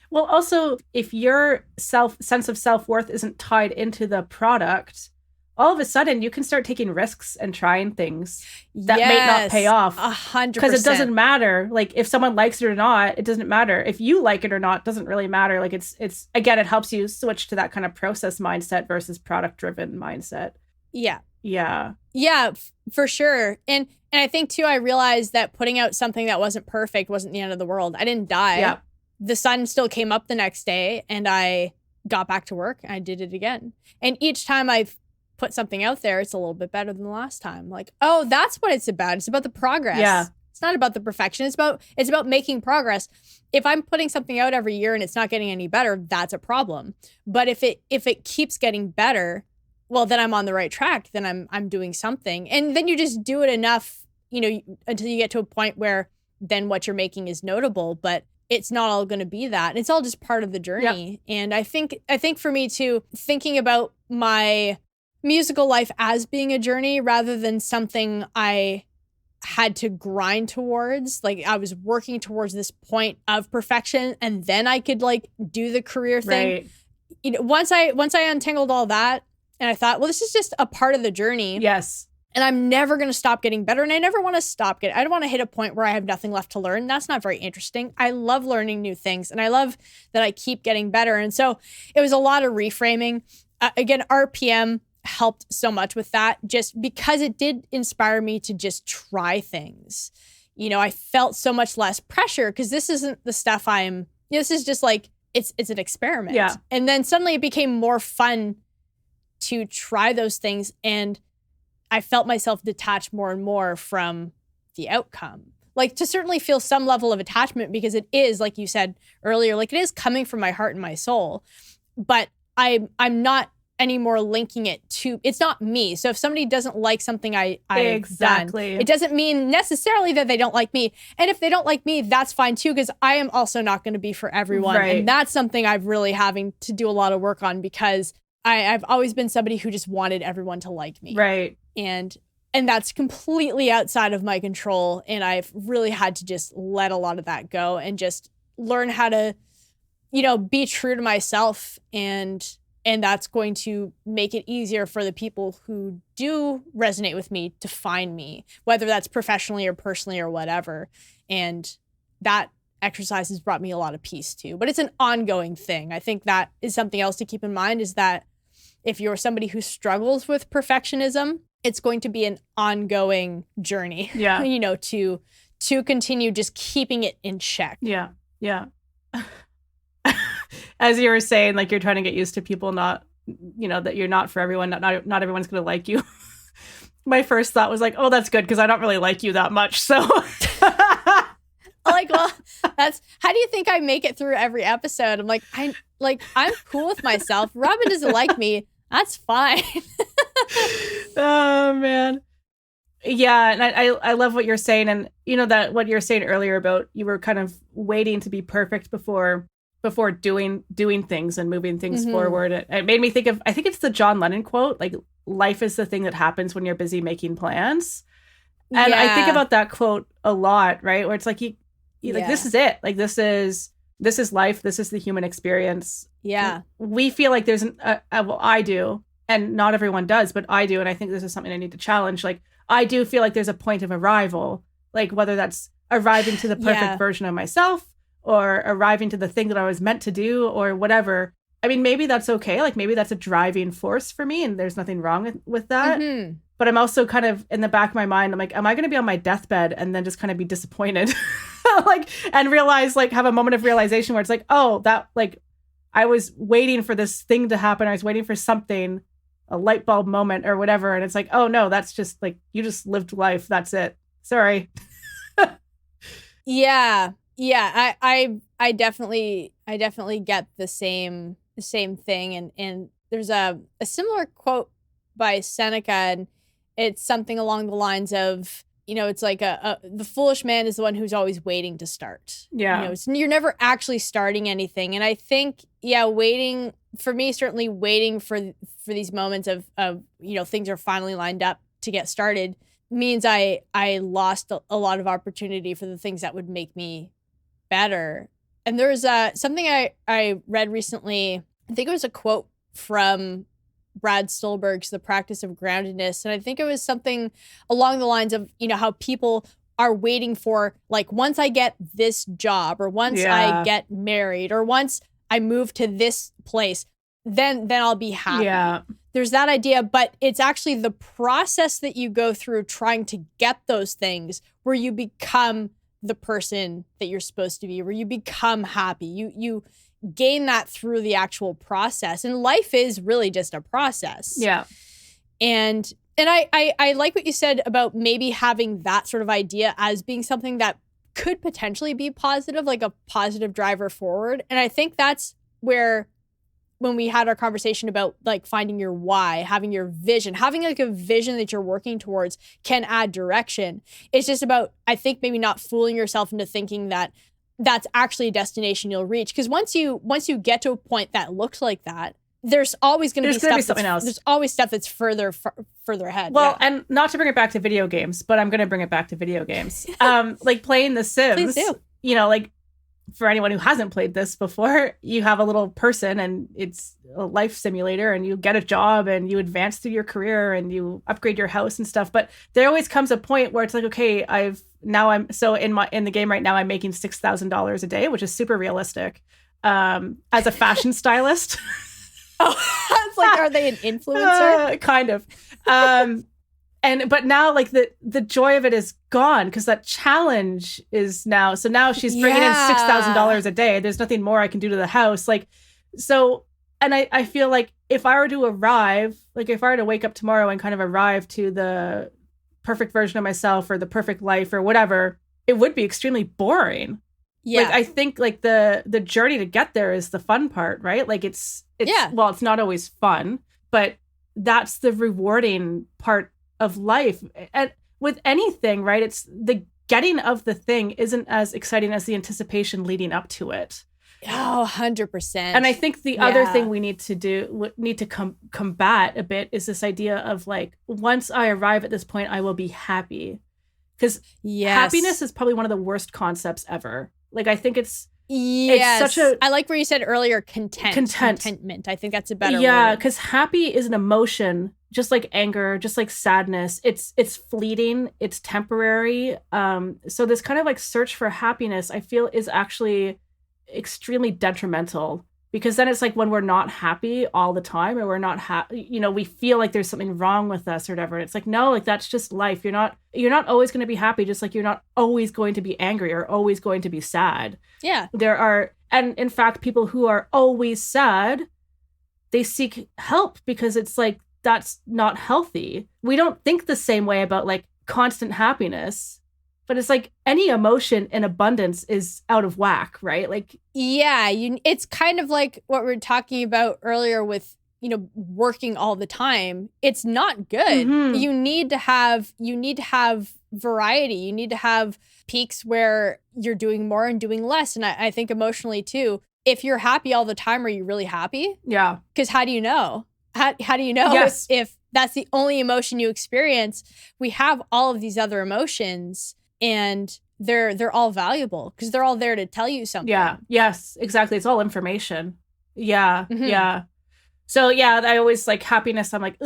Well, also, if your sense of self-worth isn't tied into the product, all of a sudden you can start taking risks and trying things that may not pay off. 100%. Because it doesn't matter. Like, if someone likes it or not, it doesn't matter. If you like it or not, it doesn't really matter. Like, it's again, it helps you switch to that kind of process mindset versus product-driven mindset. Yeah. Yeah. Yeah, for sure. And I think, too, I realized that putting out something that wasn't perfect wasn't the end of the world. I didn't die. Yeah. The sun still came up the next day and I got back to work and I did it again. And each time I've put something out there, it's a little bit better than the last time. Like, oh, that's what it's about. It's about the progress. Yeah. It's not about the perfection. It's about making progress. If I'm putting something out every year and it's not getting any better, that's a problem. But if it keeps getting better, well, then I'm on the right track. Then I'm doing something. And then you just do it enough, until you get to a point where then what you're making is notable, but it's not all going to be that. It's all just part of the journey. Yep. And I think for me too, thinking about my musical life as being a journey rather than something I had to grind towards, like I was working towards this point of perfection and then I could like do the career thing. Right. once I untangled all that, and I thought, well, this is just a part of the journey. Yes. And I'm never going to stop getting better. And I never want to stop getting, I don't want to hit a point where I have nothing left to learn. That's not very interesting. I love learning new things, and I love that I keep getting better. And so it was a lot of reframing. Again, RPM helped so much with that, just because it did inspire me to just try things. I felt so much less pressure because this isn't the stuff this is just like, it's an experiment. Yeah. And then suddenly it became more fun to try those things. And I felt myself detach more and more from the outcome. Like, to certainly feel some level of attachment, because it is, like you said earlier, like, it is coming from my heart and my soul. But I'm not anymore linking it to, it's not me. So if somebody doesn't like something I've Exactly. done, it doesn't mean necessarily that they don't like me. And if they don't like me, that's fine too, because I am also not going to be for everyone. Right. And that's something I've really having to do a lot of work on, because I've always been somebody who just wanted everyone to like me. Right. And that's completely outside of my control. And I've really had to just let a lot of that go and just learn how to, be true to myself. And that's going to make it easier for the people who do resonate with me to find me, whether that's professionally or personally or whatever. And that exercise has brought me a lot of peace too. But it's an ongoing thing. I think that is something else to keep in mind, is that if you're somebody who struggles with perfectionism, it's going to be an ongoing journey, Yeah. to continue just keeping it in check. Yeah. Yeah. As you were saying, like, you're trying to get used to people not, that you're not for everyone. Not everyone's going to like you. My first thought was like, oh, that's good, because I don't really like you that much. So like, well, that's, how do you think I make it through every episode? I'm like, I'm cool with myself. Robyn doesn't like me. That's fine. Oh, man. Yeah. And I love what you're saying. And that what you're saying earlier about, you were kind of waiting to be perfect before doing things and moving things forward. It made me think of, I think it's the John Lennon quote, like, life is the thing that happens when you're busy making plans. And I think about that quote a lot, right? Where it's like, you like, this is it. Like, this is life. This is the human experience. Yeah. We feel like there's well, I do, and not everyone does, but I do. And I think this is something I need to challenge. Like, I do feel like there's a point of arrival, like, whether that's arriving to the perfect version of myself, or arriving to the thing that I was meant to do, or whatever. I mean, maybe that's okay. Like, maybe that's a driving force for me, and there's nothing wrong with that. Mm-hmm. But I'm also kind of, in the back of my mind, I'm like, am I going to be on my deathbed and then just kind of be disappointed? Like, and realize, like, have a moment of realization where it's like, oh, that, like, I was waiting for this thing to happen. I was waiting for something, a light bulb moment or whatever. And it's like, oh no, that's just like, you just lived life. That's it. Sorry. Yeah. Yeah. I definitely get the same thing. And there's a similar quote by Seneca, and it's something along the lines of, it's like the foolish man is the one who's always waiting to start. Yeah. You're never actually starting anything. And I think, waiting, for me, certainly waiting for these moments of things are finally lined up to get started means I lost a lot of opportunity for the things that would make me better. And there's something I read recently. I think it was a quote from Brad Stulberg's The Practice of Groundedness. And I think it was something along the lines of, how people are waiting for, like, once I get this job, or once I get married, or once I move to this place, then I'll be happy. Yeah. There's that idea, but it's actually the process that you go through trying to get those things where you become the person that you're supposed to be, where you become happy. You gain that through the actual process. And life is really just a process. Yeah. And I like what you said about maybe having that sort of idea as being something that could potentially be positive, like a positive driver forward. And I think that's where, when we had our conversation about, like, finding your why, having your vision, having, like, a vision that you're working towards can add direction. It's just about, I think, maybe not fooling yourself into thinking that that's actually a destination you'll reach. Because once you get to a point that looks like that, there's always going to be something else. There's always stuff that's further ahead. Well, and not to bring it back to video games, but I'm going to bring it back to video games. Like playing The Sims. Please do. Like, for anyone who hasn't played this before, you have a little person and it's a life simulator and you get a job and you advance through your career and you upgrade your house and stuff. But there always comes a point where it's like, okay, I'm so in the game right now, I'm making $6,000 a day, which is super realistic. As a fashion stylist. Oh, it's like, are they an influencer? Kind of. But now like the joy of it is gone because that challenge is now. So now she's bringing in $6,000 a day. There's nothing more I can do to the house. Like, so, and I feel like if I were to wake up tomorrow and kind of arrive to the perfect version of myself or the perfect life or whatever, it would be extremely boring. Yeah. Like, I think like the journey to get there is the fun part, right? Like it's well, it's not always fun, but that's the rewarding part of life. And with anything, right? It's the getting of the thing isn't as exciting as the anticipation leading up to it. Oh, 100%. And I think the other thing we need to combat a bit is this idea of like, once I arrive at this point, I will be happy. Because happiness is probably one of the worst concepts ever. Like, I think it's such a... I like where you said earlier, contentment. I think that's a better word. Yeah, because happy is an emotion, just like anger, just like sadness. It's fleeting, it's temporary. So this kind of like search for happiness, I feel, is actually extremely detrimental. Because then it's like when we're not happy all the time, or we're not happy, we feel like there's something wrong with us or whatever. And it's like, no, like that's just life. You're not always going to be happy, just like you're not always going to be angry or always going to be sad. Yeah. And in fact, people who are always sad, they seek help because it's like, that's not healthy. We don't think the same way about like constant happiness. But it's like any emotion in abundance is out of whack, right? Like, yeah, it's kind of like what we were talking about earlier with, working all the time. It's not good. Mm-hmm. You need to have variety. You need to have peaks where you're doing more and doing less. And I think emotionally too, if you're happy all the time, are you really happy? Yeah. Because how do you know? How do you know if that's the only emotion you experience? We have all of these other emotions. And they're all valuable because they're all there to tell you something. Yeah. Yes, exactly. It's all information. Yeah. Mm-hmm. Yeah. So yeah, I always like happiness. I'm like,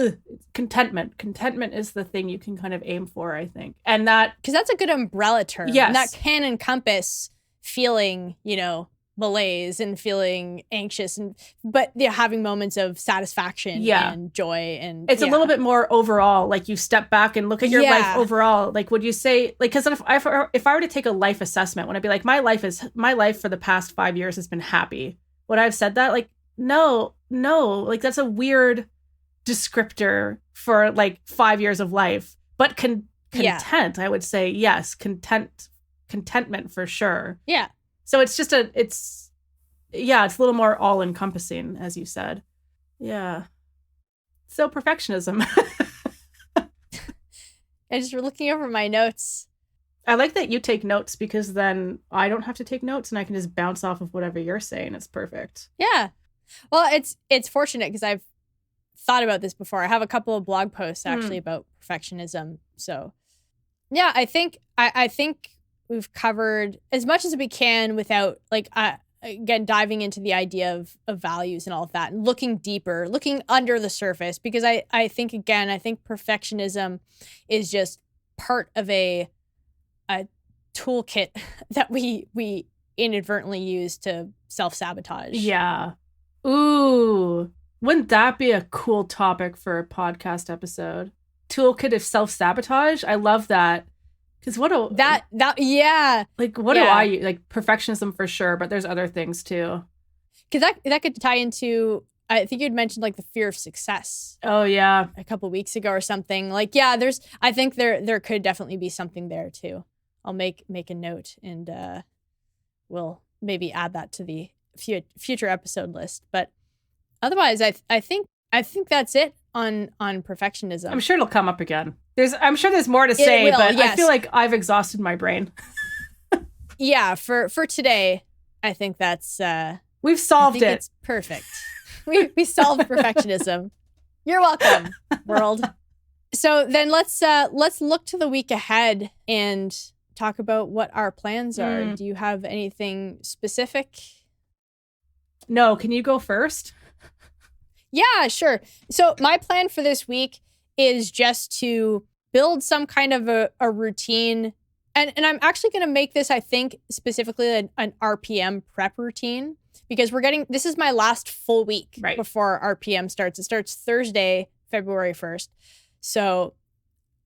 contentment. Contentment is the thing you can kind of aim for, I think. And that... Because that's a good umbrella term. Yes. And that can encompass feeling, malaise and feeling anxious, but having moments of satisfaction and joy. And it's a little bit more overall, like you step back and look at your life overall. Like, would you say, like, because if I were to take a life assessment, would I be like, my life for the past 5 years has been happy? Would I have said that? Like, no, like that's a weird descriptor for like 5 years of life, but content, I would say, yes, contentment for sure. Yeah. So it's just it's a little more all-encompassing, as you said. Yeah. So perfectionism. I just were looking over my notes. I like that you take notes because then I don't have to take notes and I can just bounce off of whatever you're saying. It's perfect. Yeah. Well, it's fortunate because I've thought about this before. I have a couple of blog posts actually about perfectionism. So yeah, I think we've covered as much as we can without like again diving into the idea of values and all of that and looking deeper, looking under the surface, because I think perfectionism is just part of a toolkit that we inadvertently use to self-sabotage. Yeah. Ooh, wouldn't that be a cool topic for a podcast episode? Toolkit of self-sabotage? I love that. Because yeah. Like, what do I use? Like, perfectionism for sure, but there's other things too. Because that could tie into, I think you'd mentioned like the fear of success. Oh, yeah. A couple of weeks ago or something. Like, yeah, I think there could definitely be something there too. I'll make a note and we'll maybe add that to the future episode list. But otherwise, I think that's it on perfectionism. I'm sure it'll come up again. I'm sure there's more to say, but yes. I feel like I've exhausted my brain. Yeah, for today, I think that's we've solved it. It's perfect. We solved perfectionism. You're welcome, world. So then let's look to the week ahead and talk about what our plans are. Do you have anything specific? No, can you go first? Yeah, sure. So my plan for this week is just to build some kind of a routine. And I'm actually going to make this, I think, specifically an RPM prep routine, because this is my last full week before RPM starts. It starts Thursday, February 1st. So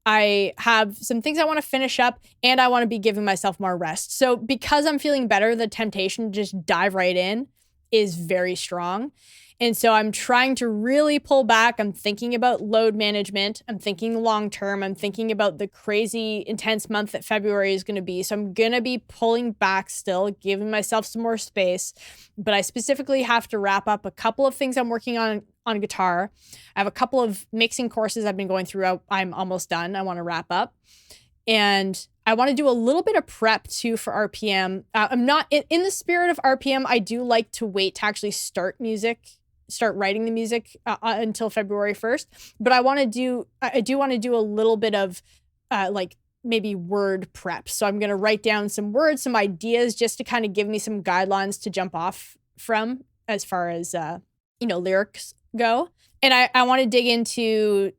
I have some things I want to finish up, and I want to be giving myself more rest. So because I'm feeling better, the temptation to just dive right in is very strong. And so I'm trying to really pull back. I'm thinking about load management. I'm thinking long term. I'm thinking about the crazy intense month that February is going to be. So I'm going to be pulling back still, giving myself some more space. But I specifically have to wrap up a couple of things I'm working on guitar. I have a couple of mixing courses I've been going through. I'm almost done. I want to wrap up. And I want to do a little bit of prep too for RPM. I'm not in the spirit of RPM. I do like to wait to actually start writing the music until February 1st. But I do want to do a little bit of like maybe word prep. So I'm going to write down some words, some ideas, just to kind of give me some guidelines to jump off from as far as, lyrics go. And I want to dig into,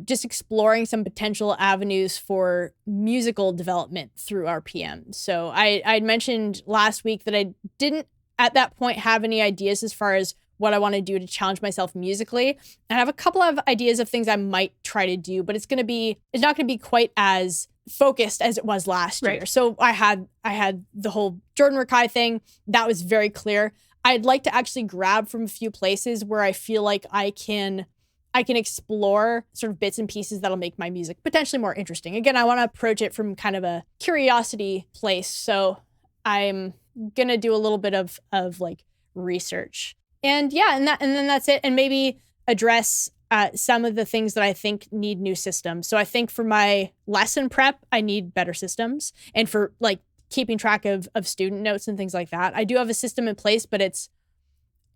just exploring some potential avenues for musical development through RPM. So I'd mentioned last week that I didn't at that point have any ideas as far as what I want to do to challenge myself musically. I have a couple of ideas of things I might try to do, but it's not going to be quite as focused as it was last year. So I had the whole Jordan Rakai thing. That was very clear. I'd like to actually grab from a few places where I feel like I can explore sort of bits and pieces that'll make my music potentially more interesting. Again, I want to approach it from kind of a curiosity place. So I'm going to do a little bit of like research. And yeah, and then that's it. And maybe address some of the things that I think need new systems. So I think for my lesson prep, I need better systems. And for like keeping track of student notes and things like that, I do have a system in place, but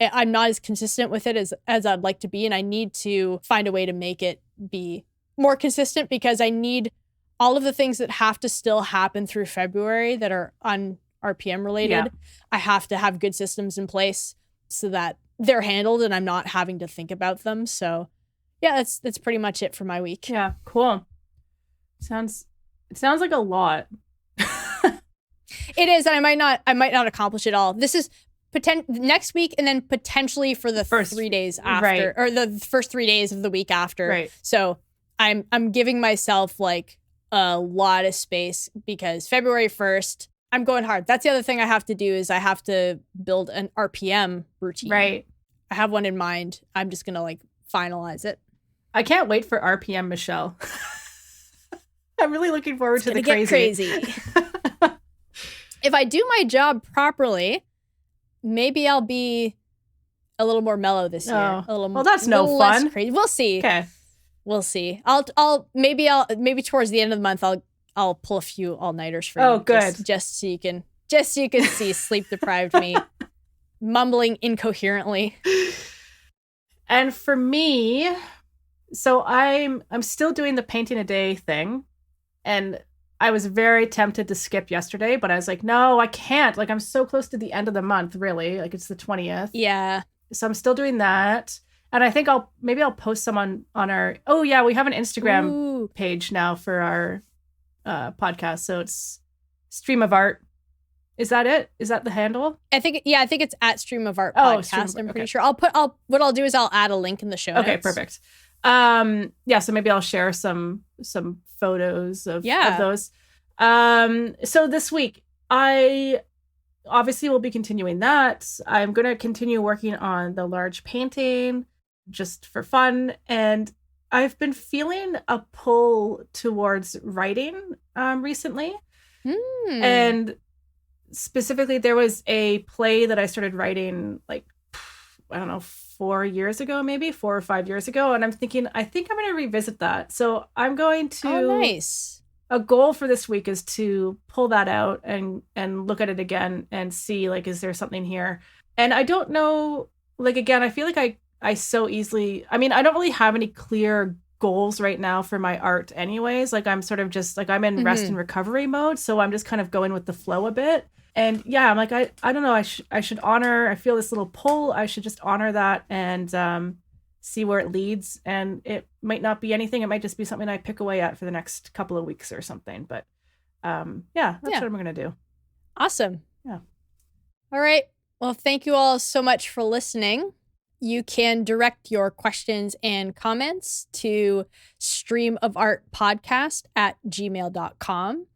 I'm not as consistent with it as I'd like to be. And I need to find a way to make it be more consistent, because I need all of the things that have to still happen through February that are on RPM related. Yeah. I have to have good systems in place so that they're handled and I'm not having to think about them. So yeah, that's pretty much it for my week. Yeah, cool. It sounds like a lot. It is, and I might not accomplish it all. This is next week, and then potentially for the first 3 days after, or the first 3 days of the week after. Right. So I'm giving myself like a lot of space, because February 1st, I'm going hard. That's the other thing I have to do, is I have to build an RPM routine. Right. I have one in mind. I'm just going to like finalize it. I can't wait for RPM, Michelle. I'm really looking forward to the crazy. If I do my job properly, maybe I'll be a little more mellow this year. Well, that's no fun. Less crazy. We'll see. Okay. We'll see. Maybe towards the end of the month, I'll pull a few all-nighters for you. Oh, good. Just so you can see sleep-deprived me mumbling incoherently. And for me, so I'm still doing the painting a day thing, and I was very tempted to skip yesterday, but I was like, no, I can't. Like, I'm so close to the end of the month, really. Like, it's the 20th. Yeah. So I'm still doing that. And I think I'll post some on our, we have an Instagram page now for our podcast. So it's Stream of Art. Is that it? Is that the handle? I think it's at Stream of Art Podcast. I'm pretty sure. What I'll do is I'll add a link in the show notes. Okay, perfect. So maybe I'll share some photos of those. So this week I obviously will be continuing that. I'm going to continue working on the large painting just for fun, and I've been feeling a pull towards writing recently. And specifically, there was a play that I started writing like, I don't know, 4 years ago, maybe 4 or 5 years ago. And I'm thinking, I think I'm going to revisit that. So I'm going to... Oh, nice. A goal for this week is to pull that out and look at it again and see, like, is there something here? And I don't know, like, again, I feel like I so easily... I mean, I don't really have any clear goals right now for my art anyways. Like I'm sort of just like I'm in rest and recovery mode. So I'm just kind of going with the flow a bit. And yeah, I'm like, I don't know. I should honor, I feel this little pull. I should just honor that and see where it leads. And it might not be anything. It might just be something I pick away at for the next couple of weeks or something. But yeah, that's what I'm going to do. Awesome. Yeah. All right. Well, thank you all so much for listening. You can direct your questions and comments to streamofartpodcast@gmail.com.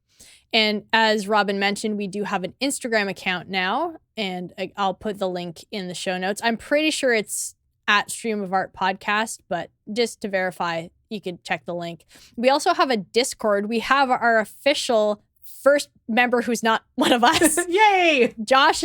And as Robyn mentioned, we do have an Instagram account now, and I'll put the link in the show notes. I'm pretty sure it's at Stream of Art Podcast, but just to verify, you could check the link. We also have a Discord. We have our official first member who's not one of us. Yay! Josh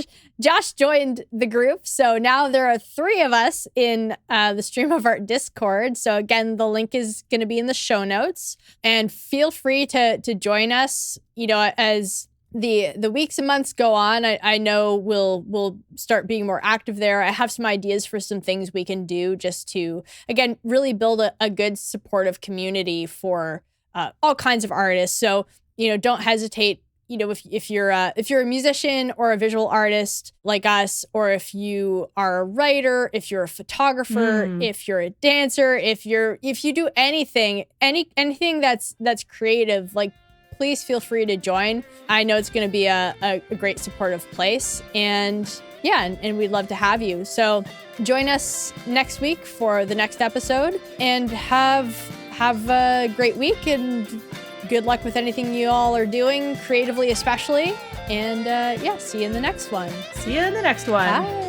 joined the group. So now there are 3 of us in the Stream of Art Discord. So again, the link is going to be in the show notes. And feel free to join us, as the weeks and months go on. I know we'll start being more active there. I have some ideas for some things we can do just to, again, really build a good supportive community for all kinds of artists. So don't hesitate. If you're a musician or a visual artist like us, or if you are a writer, if you're a photographer, if you're a dancer, if you do anything that's creative, like, please feel free to join. I know it's going to be a great supportive place, and we'd love to have you. So join us next week for the next episode, and have a great week, and good luck with anything you all are doing, creatively especially. And see you in the next one. See you in the next one. Bye.